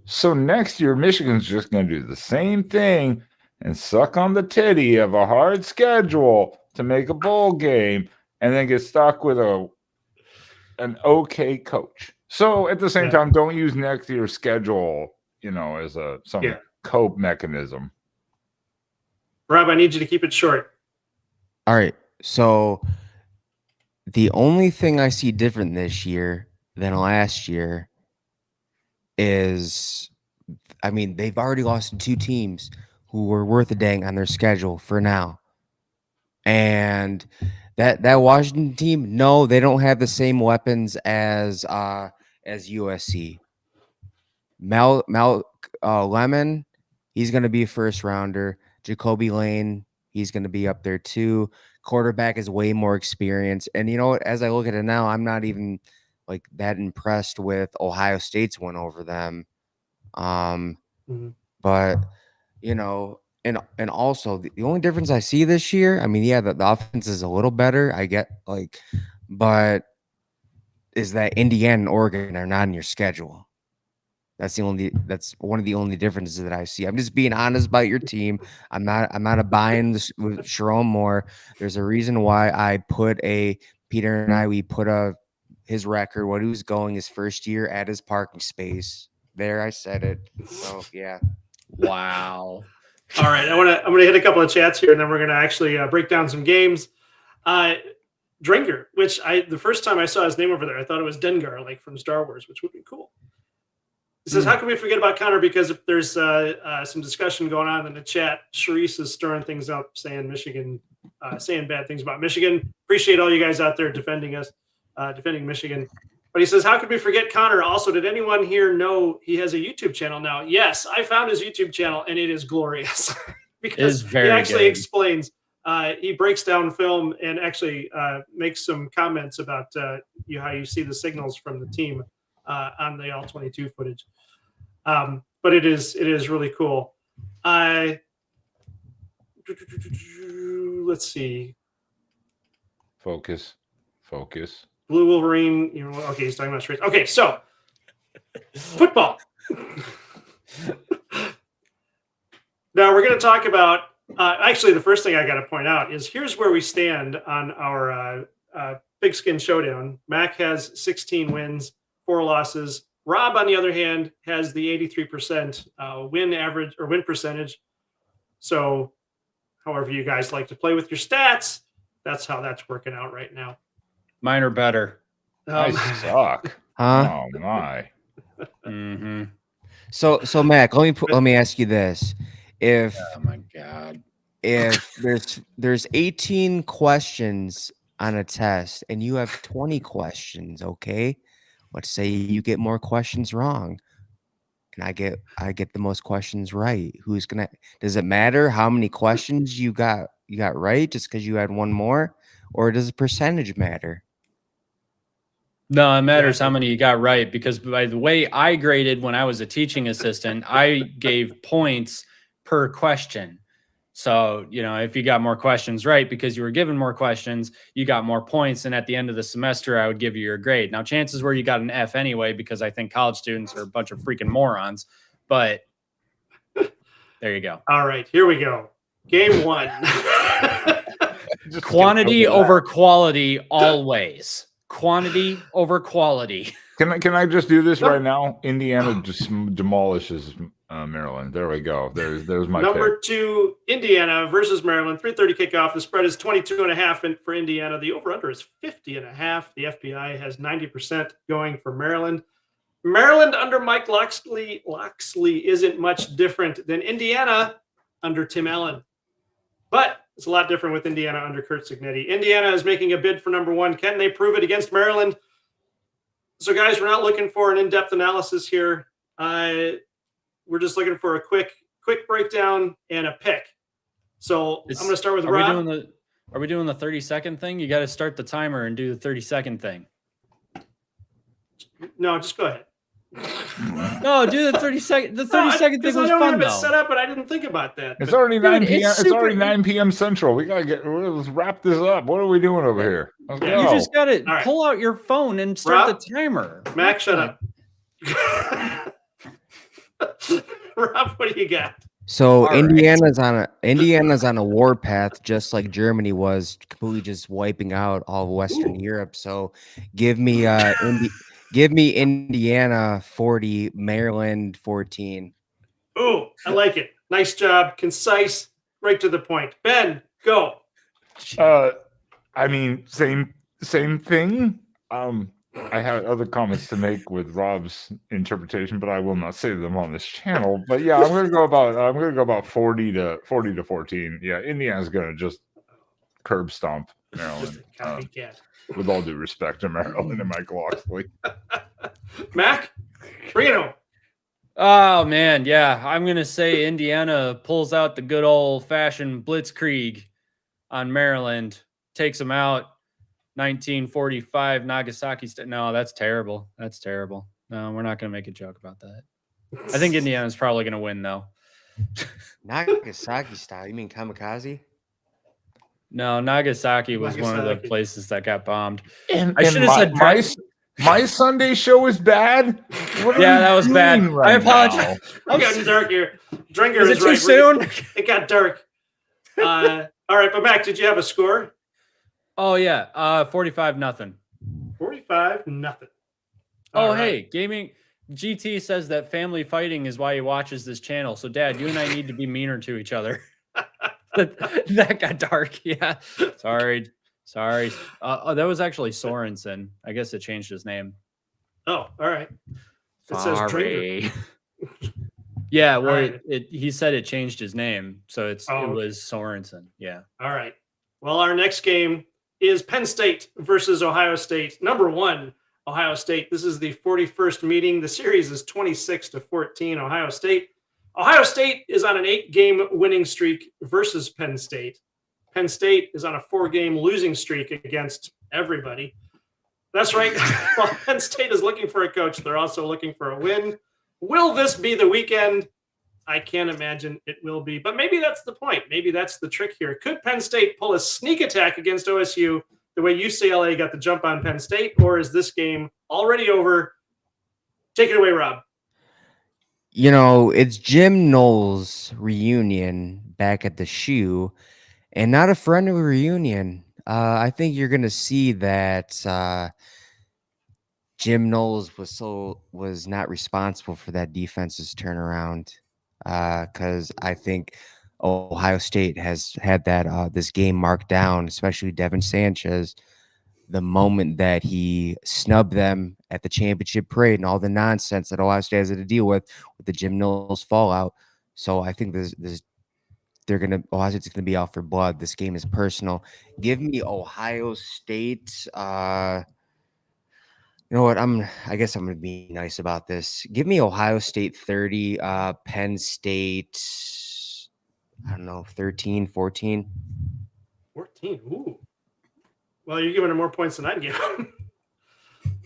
So next year, Michigan's just going to do the same thing and suck on the titty of a hard schedule to make a bowl game, and then get stuck with an okay coach. So at the same time, don't use next year's schedule, as some cope mechanism. Rob, I need you to keep it short. all right. So the only thing I see different this year than last year is, I mean, they've already lost to two teams who were worth a dang on their schedule for now. And that Washington team, no, they don't have the same weapons as USC. Lemon, he's going to be a first rounder. Jacoby Lane, he's going to be up there too. Quarterback is way more experienced. And you know what? As I look at it now, I'm not even like that impressed with Ohio State's win over them. But and also the only difference I see this year, I mean, the offense is a little better. I get but is that Indiana and Oregon are not in your schedule. That's one of the only differences that I see. I'm just being honest about your team. I'm not a buying this with Sharon Moore. There's a reason why we put a his record, what he was going his first year at his parking space. There, I said it. So yeah. Wow. All right, I'm gonna hit a couple of chats here, and then we're gonna actually break down some games. Dringer, which the first time I saw his name over there, I thought it was Dengar, like from Star Wars, which would be cool. He says, how can we forget about Connor? Because if there's some discussion going on in the chat, Sharice is stirring things up, saying Michigan, saying bad things about Michigan. Appreciate all you guys out there defending us, defending Michigan. But he says, how could we forget Connor? Also, did anyone here know he has a YouTube channel now? Yes, I found his YouTube channel, and it is glorious because he actually explains. He breaks down film and actually makes some comments about how you see the signals from the team on the all-22 footage. But it is really cool. Let's see. Focus. Blue Wolverine. Okay, he's talking about straight. Okay, so football. Now we're going to talk about. Actually, the first thing I got to point out is here's where we stand on our Pigskin Showdown. Mac has 16 wins, 4 losses. Rob, on the other hand, has the 83% win percentage. So, however you guys like to play with your stats, that's how that's working out right now. Mine are better. I suck. Huh? Oh my. Mm-hmm. So Mac, let me ask you this. Oh my God. If there's 18 questions on a test and you have 20 questions, okay? Let's say you get more questions wrong and I get the most questions right. Does it matter how many questions you got right just because you had one more, or does the percentage matter? No, it matters how many you got right, because by the way I graded when I was a teaching assistant, I gave points per question. So, if you got more questions right because you were given more questions, you got more points. And at the end of the semester, I would give you your grade. Now, chances were you got an F anyway, because I think college students are a bunch of freaking morons. But there you go. All right, here we go. Game 1. Quantity over quality always. Quantity over quality. Can I just do this right now? Indiana just demolishes Maryland. There we go. There's my number pick. 2, Indiana versus Maryland. 3:30 kickoff. The spread is 22.5 for Indiana. The over/under is 50.5. The FPI has 90% going for Maryland. Maryland under Mike Locksley isn't much different than Indiana under Tim Allen, but it's a lot different with Indiana under Kurt Cignetti. Indiana is making a bid for number 1. Can they prove it against Maryland? So, guys, we're not looking for an in-depth analysis here. We're just looking for a quick breakdown and a pick. So I'm going to start with Rob. Are we doing the 30-second thing? You got to start the timer and do the 30-second thing. No, just go ahead. No, do the 30-second. The 30-second thing was fun, though. I don't have it set up, but I didn't think about that. It's already 9 p.m. It's already 9 p.m. Central. Let's wrap this up. What are we doing over here? You just got to pull out your phone and start the timer. Mac, shut up. Rob, what do you got? So Indiana's on a warpath, just like Germany was, completely just wiping out all of Western Europe. So give me Indiana 40, Maryland 14. Ooh, I like it. Nice job. Concise, right to the point. Ben, go. I mean, same thing. I have other comments to make with Rob's interpretation, but I will not say them on this channel. But yeah, I'm gonna go about 40 to 14. Yeah, Indiana's gonna just curb stomp Maryland. With all due respect to Maryland and Mike Locksley. Mac, bring it home. Oh man, yeah. I'm gonna say Indiana pulls out the good old fashioned blitzkrieg on Maryland, takes them out. 1945 Nagasaki. No, that's terrible. That's terrible. No, we're not going to make a joke about that. I think Indiana's probably going to win, though. Nagasaki style? You mean kamikaze? No, Nagasaki was one of the places that got bombed. I should have said my Sunday show is bad. Yeah, that was bad. Right, I apologize. It's getting dark here. Drinker is it too soon? It got dark. All right, but Mac, did you have a score? Oh yeah, 45-0. 45-0. Oh, All right. hey, gaming. GT says that family fighting is why he watches this channel. So, Dad, you and I need to be meaner to each other. that got dark. Yeah. Sorry. That was actually Sorensen. I guess it changed his name. Oh, all right. It says Sorry. Yeah, well, right. he said it changed his name, so it okay. was Sorensen. Yeah. All right. Well, our next game is Penn State versus Ohio State. Number 1, Ohio State. This is the 41st meeting. The series is 26-14. Ohio State. Ohio State is on an 8-game winning streak versus Penn State. Penn State is on a 4-game losing streak against everybody. That's right. While Penn State is looking for a coach, they're also looking for a win. Will this be the weekend? I can't imagine it will be, but maybe that's the point. Maybe that's the trick here. Could Penn State pull a sneak attack against OSU the way UCLA got the jump on Penn State, or is this game already over? Take it away, Rob. You know, it's Jim Knowles' reunion back at the shoe, and not a friendly reunion. I think you're going to see that Jim Knowles was not responsible for that defense's turnaround, because I think Ohio State has had that this game marked down, especially Devin Sanchez, the moment that he snubbed them at the championship parade and all the nonsense that Ohio State has to deal with the Jim Knowles fallout. So I think Ohio State's gonna be out for blood. This game is personal. Give me Ohio State. You know what? I guess I'm gonna be nice about this. Give me Ohio State 30, Penn State, I don't know, 13, 14. 14. Ooh. Well, you're giving him more points than I'd give him.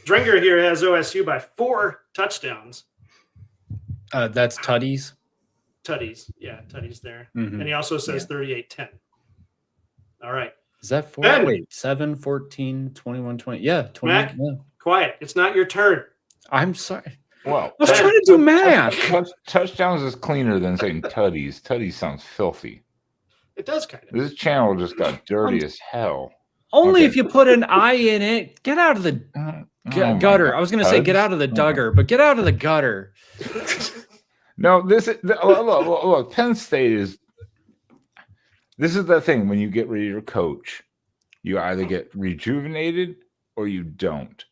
Drenger here has OSU by 4 touchdowns. That's Tutties. Tutties. Yeah, Tutties there. Mm-hmm. And he also says 38-10. All right. Is that 4? Ben. Wait, 7, 14, 21, 20. Yeah, 20. Mac, yeah. Quiet. It's not your turn. I'm sorry. Well, I was trying to do math. Touchdowns is cleaner than saying tutties. Tutties sounds filthy. It does kind of. This channel just got dirty as hell. Only Okay. if you put an I in it. Get out of the gutter. I was going to say get out of the Duggar, but get out of the gutter. No, look, Penn State is. This is the thing when you get rid of your coach, you either get rejuvenated or you don't.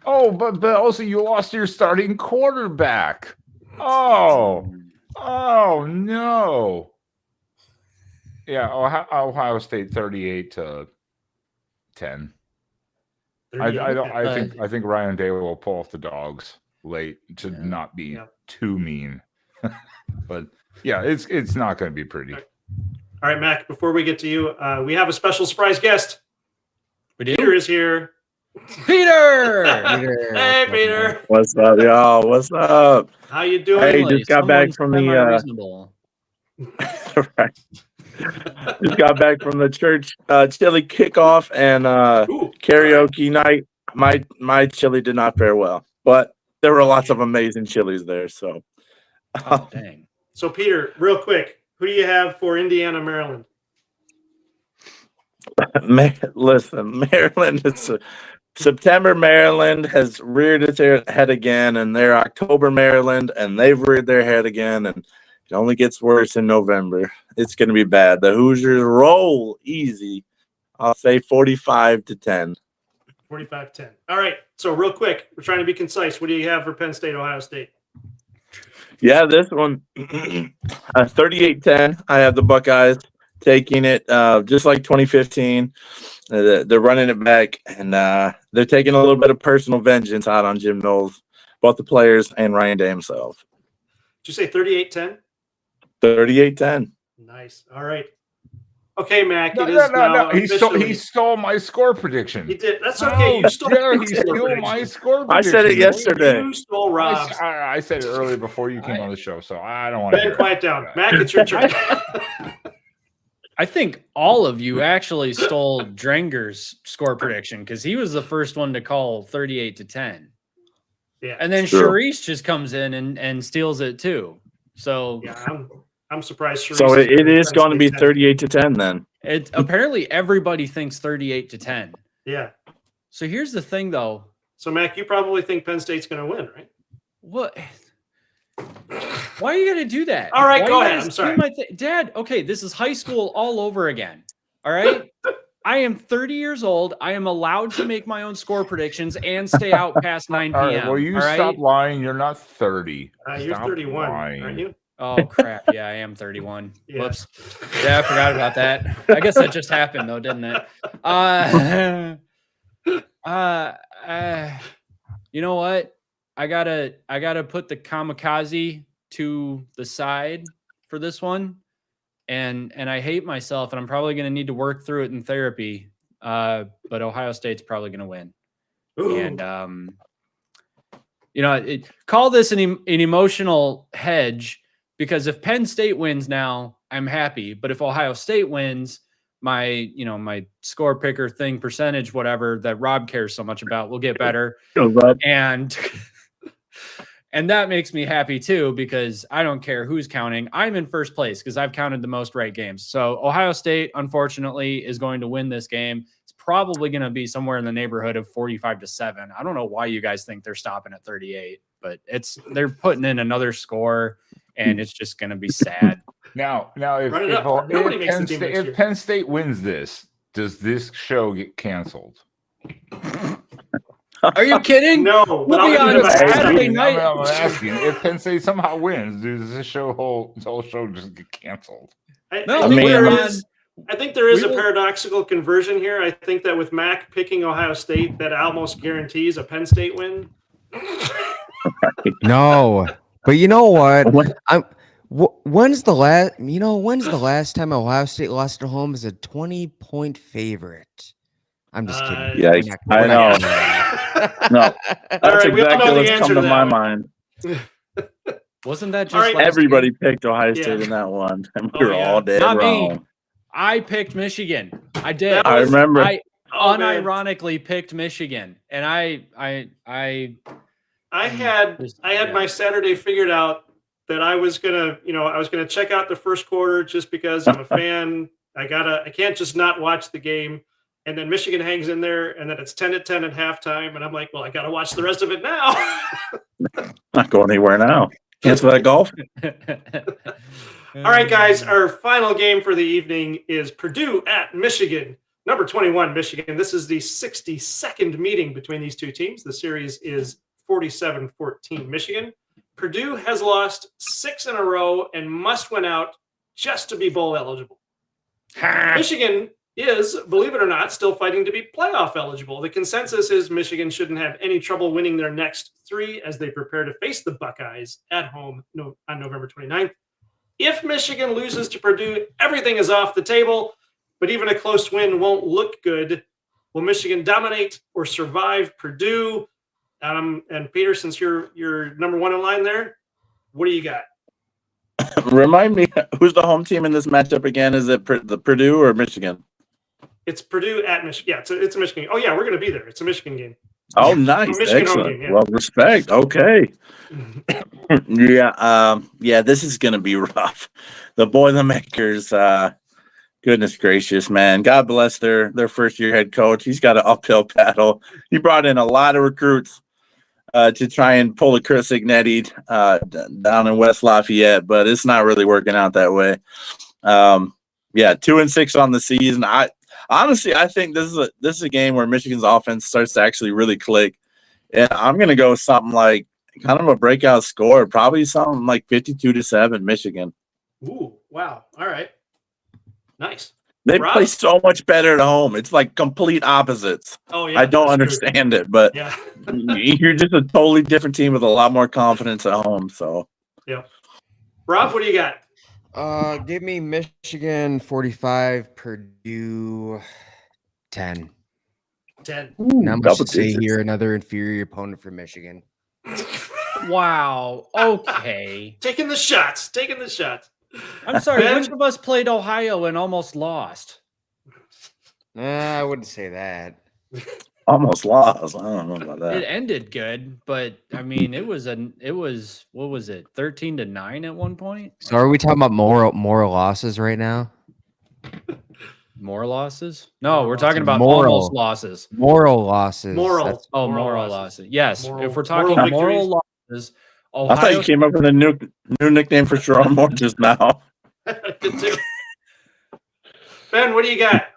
Oh, but also you lost your starting quarterback. Oh no. Yeah, Ohio State 38-10. I think Ryan Day will pull off the dogs late to not be too mean. But yeah, it's not going to be pretty. All right, Mac, before we get to you, we have a special surprise guest. We do? Peter is here. Peter! Hey, Peter. What's up, y'all? What's up? How you doing? Hey, just got back from the right. Just got back from the church chili kickoff and karaoke night. My chili did not fare well, but there were lots of amazing chilies there. So, Dang. So, Peter, real quick, who do you have for Indiana, Maryland? Listen, Maryland is September. Maryland has reared its head again, and they're October Maryland, and they've reared their head again, and it only gets worse in November. It's going to be bad. The Hoosiers roll easy. I'll say 45-10. 45-10. All right. So real quick, we're trying to be concise. What do you have for Penn State, Ohio State? Yeah, this one, 38-10. I have the Buckeyes taking it just like 2015. They're running it back, and they're taking a little bit of personal vengeance out on Jim Knowles, both the players and Ryan Day himself. Did you say 38-10? 38-10. Nice. All right. Okay, Mac. No. He stole my score prediction. He did. That's okay. You stole he stole my score prediction. I said it yesterday. You stole Rob's. I said it earlier before you came on the show, so I don't want to. Ben, quiet down. Mac, it's your turn. I think all of you actually stole Drenger's score prediction because he was the first one to call 38-10. Yeah. And then Sharice just comes in and steals it too. So yeah, I'm surprised. Sharice so it is going to be 38-10 then. Apparently everybody thinks 38-10. Yeah. So here's the thing, though. So, Mac, you probably think Penn State's going to win, right? What? Why are you going to do that? All right, Why go you ahead. gotta I'm steal sorry. my Dad, okay, this is high school all over again. All right? I am 30 years old. I am allowed to make my own score predictions and stay out past 9 p.m. All right, well, you all stop right? lying. You're not 30. You're Stop 31, lying. aren't you? Oh, crap. Yeah, I am 31. Yeah. Whoops. Yeah, I forgot about that. I guess that just happened, though, didn't it? You know what? I gotta put the kamikaze to the side for this one. And I hate myself, and I'm probably going to need to work through it in therapy. But Ohio State's probably going to win. Ooh. And call this an emotional hedge, because if Penn State wins now, I'm happy. But if Ohio State wins, my score picker thing percentage, whatever that Rob cares so much about, will get better. And that makes me happy too, because I don't care who's counting. I'm in first place because I've counted the most right games. So Ohio State, unfortunately, is going to win this game. It's probably going to be somewhere in the neighborhood of 45-7. I don't know why you guys think they're stopping at 38, but they're putting in another score, and it's just going to be sad. Now, if Penn State wins this, does this show get canceled? Are you kidding? No, we'll be on Saturday night. I'm asking if Penn State somehow wins, does this whole show just get canceled? I think there is a paradoxical conversion here. I think that with Mac picking Ohio State, that almost guarantees a Penn State win. No, but you know what? When's the last time Ohio State lost at home as a 20-point favorite? I'm just kidding. Yeah, I know. No, that's exactly what's come to my mind. Wasn't that just right. Everybody picked Ohio State in that one, and we were all dead Not wrong. Me. I picked Michigan. I did. I remember. I unironically picked Michigan, and I had my Saturday figured out that I was gonna check out the first quarter just because I'm a fan. I can't just not watch the game. And then Michigan hangs in there, and then it's 10-10 at halftime, and I'm like, well, I got to watch the rest of it now. Not going anywhere now. Cancel that golf. All right, guys, our final game for the evening is Purdue at Michigan. Number 21, Michigan. This is the 62nd meeting between these two teams. The series is 47-14 Michigan. Purdue has lost 6 in a row and must win out just to be bowl eligible. Michigan is, believe it or not, still fighting to be playoff eligible. The consensus is Michigan shouldn't have any trouble winning their next 3 as they prepare to face the Buckeyes at home on November 29th. If Michigan loses to Purdue, everything is off the table, but even a close win won't look good. Will Michigan dominate or survive Purdue? And Peter, since you're number 1 in line there, what do you got? Remind me, who's the home team in this matchup again? Is it the Purdue or Michigan? It's Purdue at Michigan. Yeah, it's a Michigan game. Oh, yeah, we're going to be there. It's a Michigan game. Oh, nice. Excellent. Game, yeah. Well, respect. Okay. Yeah, this is going to be rough. The Boilermakers, goodness gracious, man. God bless their first-year head coach. He's got an uphill battle. He brought in a lot of recruits to try and pull a Chris Ignetti down in West Lafayette, but it's not really working out that way. 2-6 on the season. Honestly, I think this is a game where Michigan's offense starts to actually really click. And I'm going to go something like kind of a breakout score, probably something like 52-7 Michigan. Ooh, wow. All right. Nice. They play so much better at home. It's like complete opposites. Oh, yeah. I don't understand it, but you're just a totally different team with a lot more confidence at home. So, yeah. Rob, what do you got? Give me Michigan 45, Purdue 10. 10. Not much to say here. Another inferior opponent for Michigan. Wow. Okay. Taking the shots. I'm sorry. Which of us played Ohio and almost lost? I wouldn't say that. Almost lost. I don't know about that. It ended good, but I mean, it was what was it? 13-9 at one point. So are we talking about more losses right now? More losses? No, we're More talking about Moral. almost losses. Moral losses. Moral. That's- Moral losses. Yes, Moral- if we're talking moral moral losses, I thought you Ohio. came up with a new nickname for Sharon Moore just now. Good too. Ben, what do you got?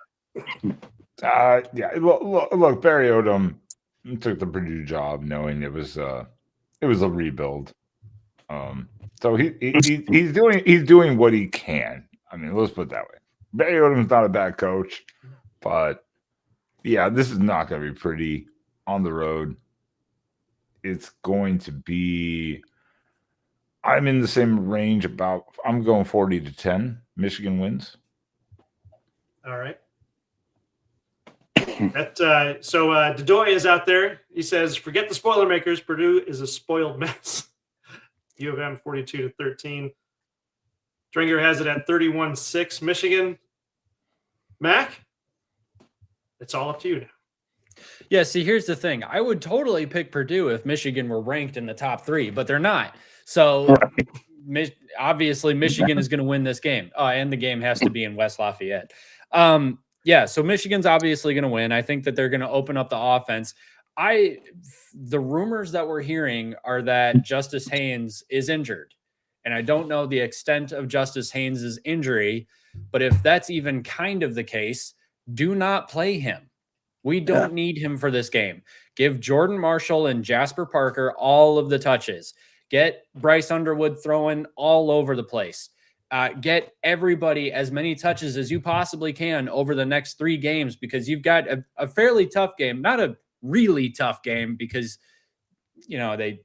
Yeah. Look, Barry Odom took the Purdue job knowing it was a rebuild. So he's doing what he can. I mean, let's put it that way. Barry Odom's not a bad coach, but yeah, this is not going to be pretty on the road. It's going to be. I'm in the same range. I'm going 40-10. Michigan wins. All right. So Dedoy is out there. He says, "Forget the spoiler makers. Purdue is a spoiled mess." U of M 42-13. Dringer has it at 31-6. Michigan. Mac, it's all up to you now. Yeah, see, here's the thing. I would totally pick Purdue if Michigan were ranked in the top 3, but they're not. So obviously Michigan is going to win this game. And the game has to be in West Lafayette. Yeah, so Michigan's obviously going to win. I think that they're going to open up the offense. The rumors that we're hearing are that Justice Haynes is injured. And I don't know the extent of Justice Haynes' injury, but if that's even kind of the case, do not play him. We don't need him for this game. Give Jordan Marshall and Jasper Parker all of the touches. Get Bryce Underwood throwing all over the place. Get everybody as many touches as you possibly can over the next 3 games, because you've got a fairly tough game, not a really tough game because, but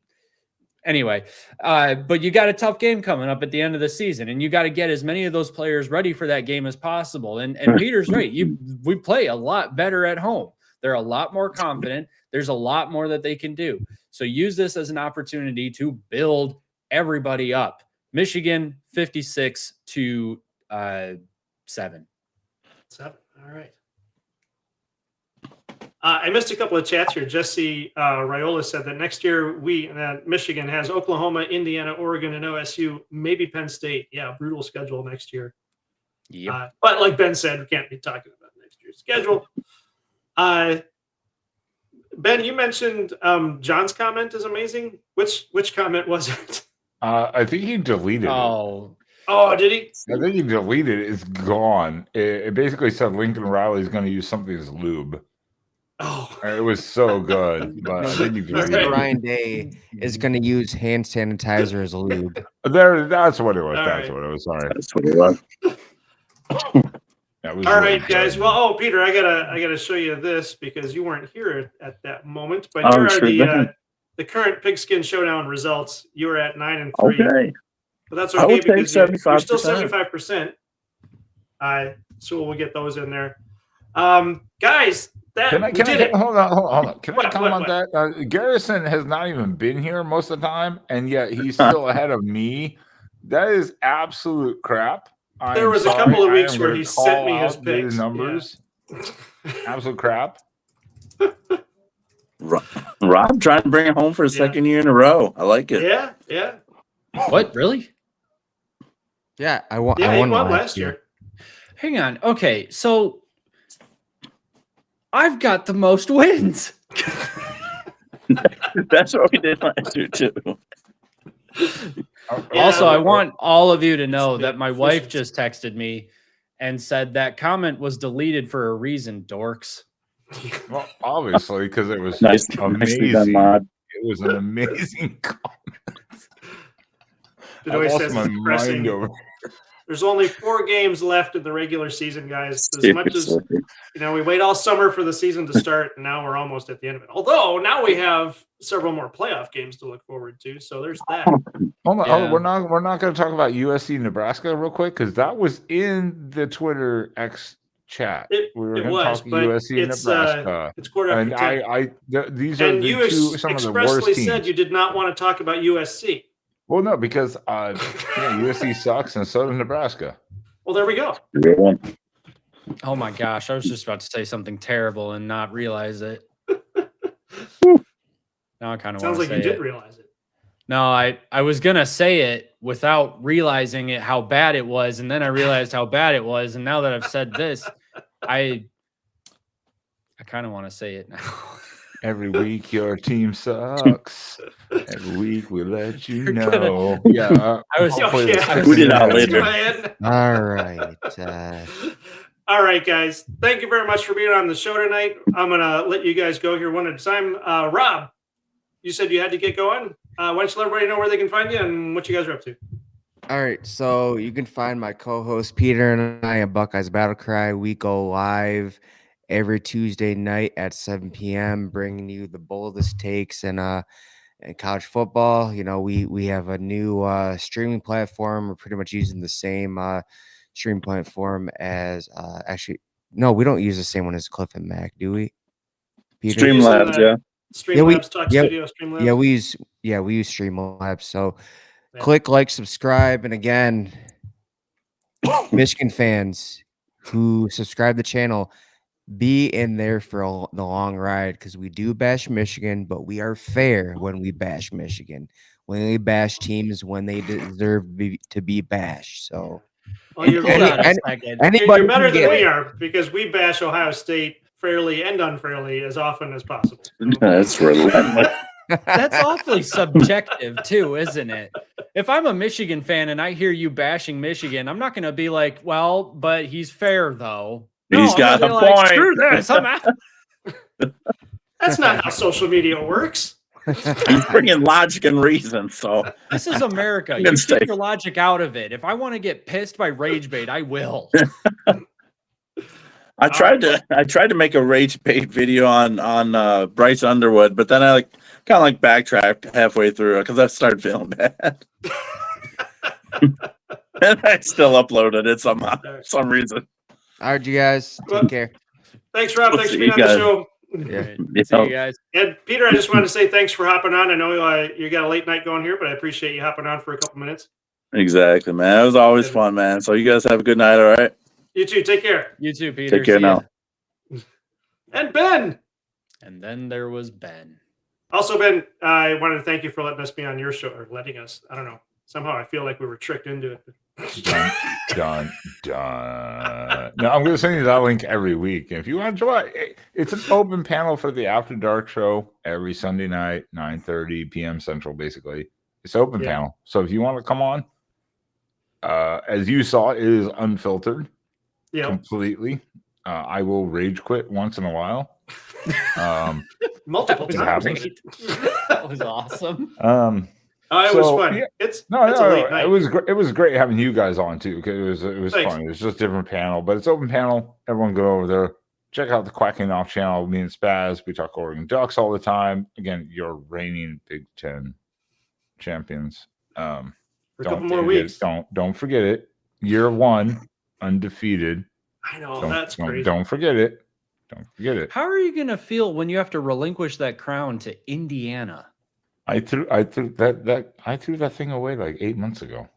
you got a tough game coming up at the end of the season, and you got to get as many of those players ready for that game as possible. And Peter's right. We play a lot better at home. They're a lot more confident. There's a lot more that they can do. So use this as an opportunity to build everybody up. Michigan 56-7. 7. All right. I missed a couple of chats here. Jesse Raiola said that next year Michigan has Oklahoma, Indiana, Oregon, and OSU, maybe Penn State. Yeah, brutal schedule next year. Yep. But like Ben said, we can't be talking about next year's schedule. Ben, you mentioned John's comment is amazing. Which comment was it? I think he deleted it. Oh, did he? I think he deleted it. It's gone. It basically said Lincoln Riley's going to use something as lube. Oh, it was so good. But I think he deleted it. Ryan Day is going to use hand sanitizer as a lube. That's what it was. All That's right. what it was. Sorry. That's what it was. That was all really right, guys. good. Well, Peter, I gotta show you this because you weren't here at that moment. But Oh, here are sure the current Pigskin Showdown results. You were at 9-3. Okay. But that's I okay would take because you're still 75%. 75%. So we'll get those in there. Guys, Can I hold on. Can I comment on what? that? Garrison has not even been here most of the time, and yet he's still ahead of me. That is absolute crap. There was a couple of weeks where he sent me his picks. Numbers. Absolute crap. Rob trying to bring it home for a second year in a row. I like it. Yeah. What? Really? Yeah, I won. Yeah, I he won won last year. Hang on. Okay, so I've got the most wins. That's what we did last year too. Yeah, Also, I well, want all of you to know it's that my wife just texted me and said that comment was deleted for a reason, dorks. Well, obviously, because it was Nicely amazing. done, Mod. It was an amazing comment. It I always lost says my it's depressing. mind over. There's only 4 games left in the regular season, guys. As much as we wait all summer for the season to start, and now we're almost at the end of it. Although now we have several more playoff games to look forward to, so there's that. Hold on, Yeah. we're not going to talk about USC Nebraska real quick because that was in the Twitter X chat. It We were going to was, talk but USC and it's Nebraska. it's quarter And after 10. these are And you some of the expressly worst teams. said you did not want to talk about USC. Well, no, because USC sucks and so does Nebraska. Well, there we go. Oh my gosh, I was just about to say something terrible and not realize it. Now I kind of want Sounds to like say you did it. realize it. No, I was gonna say it without realizing it how bad it was, and then I realized how bad it was, and now that I've said this, I kind of want to say it now. Every week your team sucks. Every week we let you You're gonna- know. Yeah, I was- hopefully Yeah. this Tweet it out Let's later. go ahead. All right. All right, guys. Thank you very much for being on the show tonight. I'm going to let you guys go here one at a time. Rob, you said you had to get going. Why don't you let everybody know where they can find you and what you guys are up to? All right, so you can find my co-host Peter and I at Buckeyes Battlecry. We go live every Tuesday night at 7 p.m., bringing you the boldest takes and college football. You know, we have a new streaming platform. We're pretty much using the same streaming platform as actually, no, we don't use the same one as Cliff and Mac, do we? Peter? Streamlabs, yeah. Streamlabs, Talk Studio, Streamlabs. Yeah, we use Streamlabs. So Yeah. click like, subscribe, and again, Michigan fans who subscribe to the channel, be in there for the long ride because we do bash Michigan, but we are fair when we bash Michigan. When we bash teams when they deserve to be bashed. So Well, you're, Hold on a any- second. anybody you're better can than get- we are because we bash Ohio State fairly and unfairly as often as possible. That's relentless. That's awfully subjective too, isn't it? If I'm a Michigan fan and I hear you bashing Michigan, I'm not going to be like, well, but he's fair though. He's I'm got gonna a be like, point. Screw this. I'm out. That's not how social media works. He's bringing logic and reason. So This is America. I'm You gonna keep stay. your logic out of it. If I want to get pissed by rage bait, I will. I tried to make a rage bait video on Bryce Underwood, but then I kind of backtracked halfway through because I started feeling bad. And I still uploaded it somehow, for some reason. All right, you guys, Well, take care. Thanks, Rob. We'll Thanks for see being on you the guys. show. Yeah. See you guys. And Peter, I just wanted to say thanks for hopping on. I know you got a late night going here, but I appreciate you hopping on for a couple minutes. Exactly, man. It was always fun, man. So you guys have a good night, all right? You too. Take care. You too, Peter. Take care See ya. now. And Ben. And then there was Ben. Also, Ben, I wanted to thank you for letting us be on your show, or letting us. I don't know. Somehow I feel like we were tricked into it. Done. No, I'm going to send you that link every week. And if you want to join, it's an open panel for the After Dark show every Sunday night, 9:30 p.m. Central, basically. It's open Yeah. panel. So if you want to come on, as you saw, it is unfiltered Yeah. completely. I will rage quit once in a while. Multiple That was times. great. That was awesome. It was So, fun. yeah. It's No, a late no, night. it was great having you guys on too. Because it was Thanks. fun. It was just a different panel, but it's open panel. Everyone go over there, check out the Quacking Off channel. Me and Spaz, we talk Oregon Ducks all the time. Again, your reigning Big Ten champions. For a couple more forget- weeks. Don't forget it. Year one, undefeated. I know. Don't, That's don't, crazy. don't forget it. Don't forget it. How are you going to feel when you have to relinquish that crown to Indiana? I threw that thing away like 8 months ago.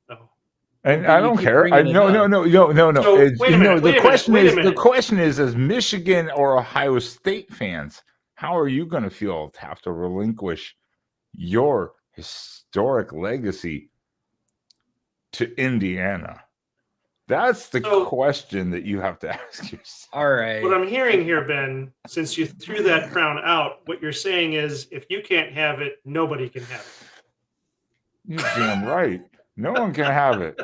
Oh. And But I you don't keep care. bringing it No. So, It's- wait a minute, the wait a question is, as Michigan or Ohio State fans, how are you going to feel to have to relinquish your historic legacy to Indiana? That's the So- question that you have to ask yourself. All right. What I'm hearing here, Ben, since you threw that crown out, what you're saying is if you can't have it, nobody can have it. You're damn right. No one can have it.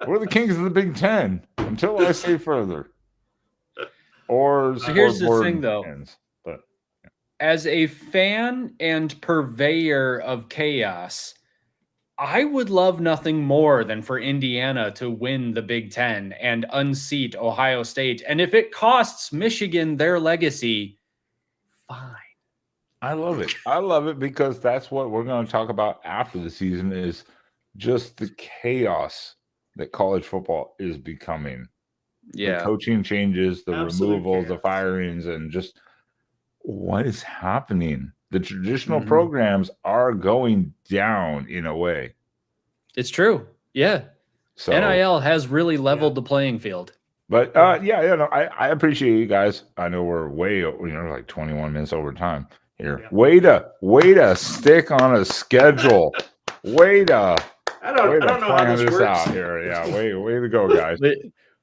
We're the kings of the Big Ten until I say further. Or So here's the scoreboard thing, though. ends. But As a fan and purveyor of chaos, I would love nothing more than for Indiana to win the Big Ten and unseat Ohio State. And if it costs Michigan their legacy, fine. I love it. I love it because that's what we're going to talk about after the season is just the chaos that college football is becoming. The coaching changes, the Absolute removals, the chaos. firings, and just what is happening. The traditional Mhm. programs are going down in a way. It's true. Yeah. So NIL has really leveled the playing field. But I appreciate you guys. I know we're way, like 21 minutes over time here. Yeah. Way to stick on a schedule. Way to I don't know how plan this this works. out here. Yeah, way to go, guys.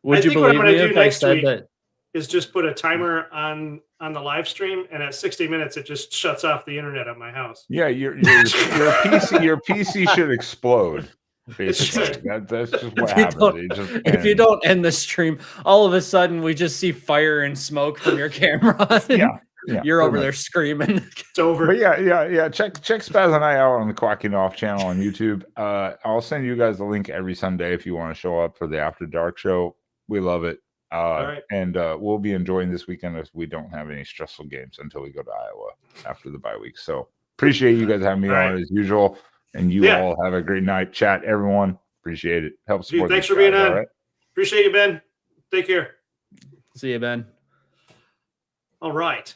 Would you think what I'm believe gonna me do if I next said week that? is just put a timer on the live stream, and at 60 minutes, it just shuts off the internet at my house. Yeah, your PC should explode. Basically, should. that's just what If you happens. don't- It just If you ends. don't end the stream, all of a sudden we just see fire and smoke from your camera. yeah, You're over pretty there much. screaming. It's over. But yeah. Check Spaz and I out on the Quacking Off channel on YouTube. I'll send you guys a link every Sunday if you want to show up for the After Dark show. We love it. right. And we'll be enjoying this weekend if we don't have any stressful games until we go to Iowa after the bye week. So appreciate you guys having me All on right. as usual. And you Yeah. all have a great night. Chat, everyone. Appreciate it. Help Dude, support. thanks these for being guys, on. all right? Appreciate you, Ben. Take care. See you, Ben. All right.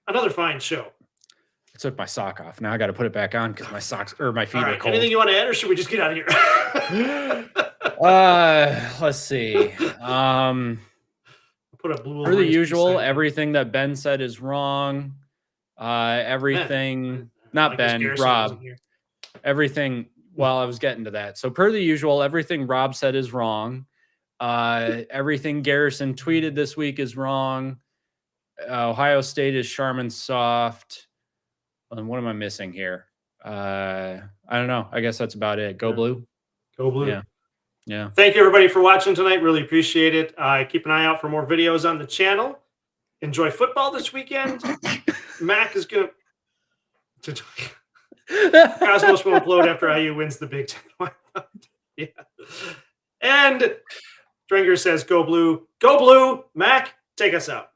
Another fine show. I took my sock off. Now I got to put it back on because my socks or my feet All are right. cold. Anything you want to add, or should we just get out of here? Let's see. Put a blue Per the Orleans usual, beside it. everything that Ben said is wrong. Everything, Ben. not Like this Ben, Garrison Rob. wasn't here. Everything. Well, I was getting to that. So per the usual, everything Rob said is wrong. Everything Garrison tweeted this week is wrong. Ohio State is Charmin soft. And what am I missing here? I don't know. I guess that's about it. Go blue. Go blue. Yeah. Yeah. Thank you, everybody, for watching tonight. Really appreciate it. Keep an eye out for more videos on the channel. Enjoy football this weekend. Mac is going to Cosmos will implode after IU wins the Big Ten. Yeah. And Dringer says, go blue. Go blue. Mac, take us out.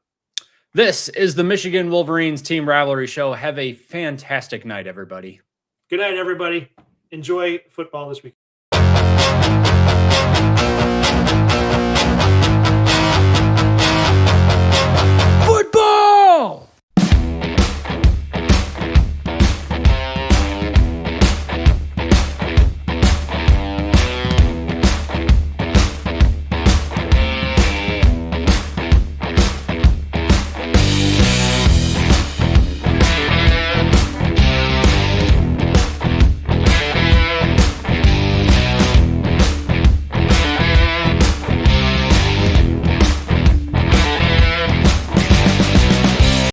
This is the Michigan Wolverines Team Rivalry Show. Have a fantastic night, everybody. Good night, everybody. Enjoy football this weekend.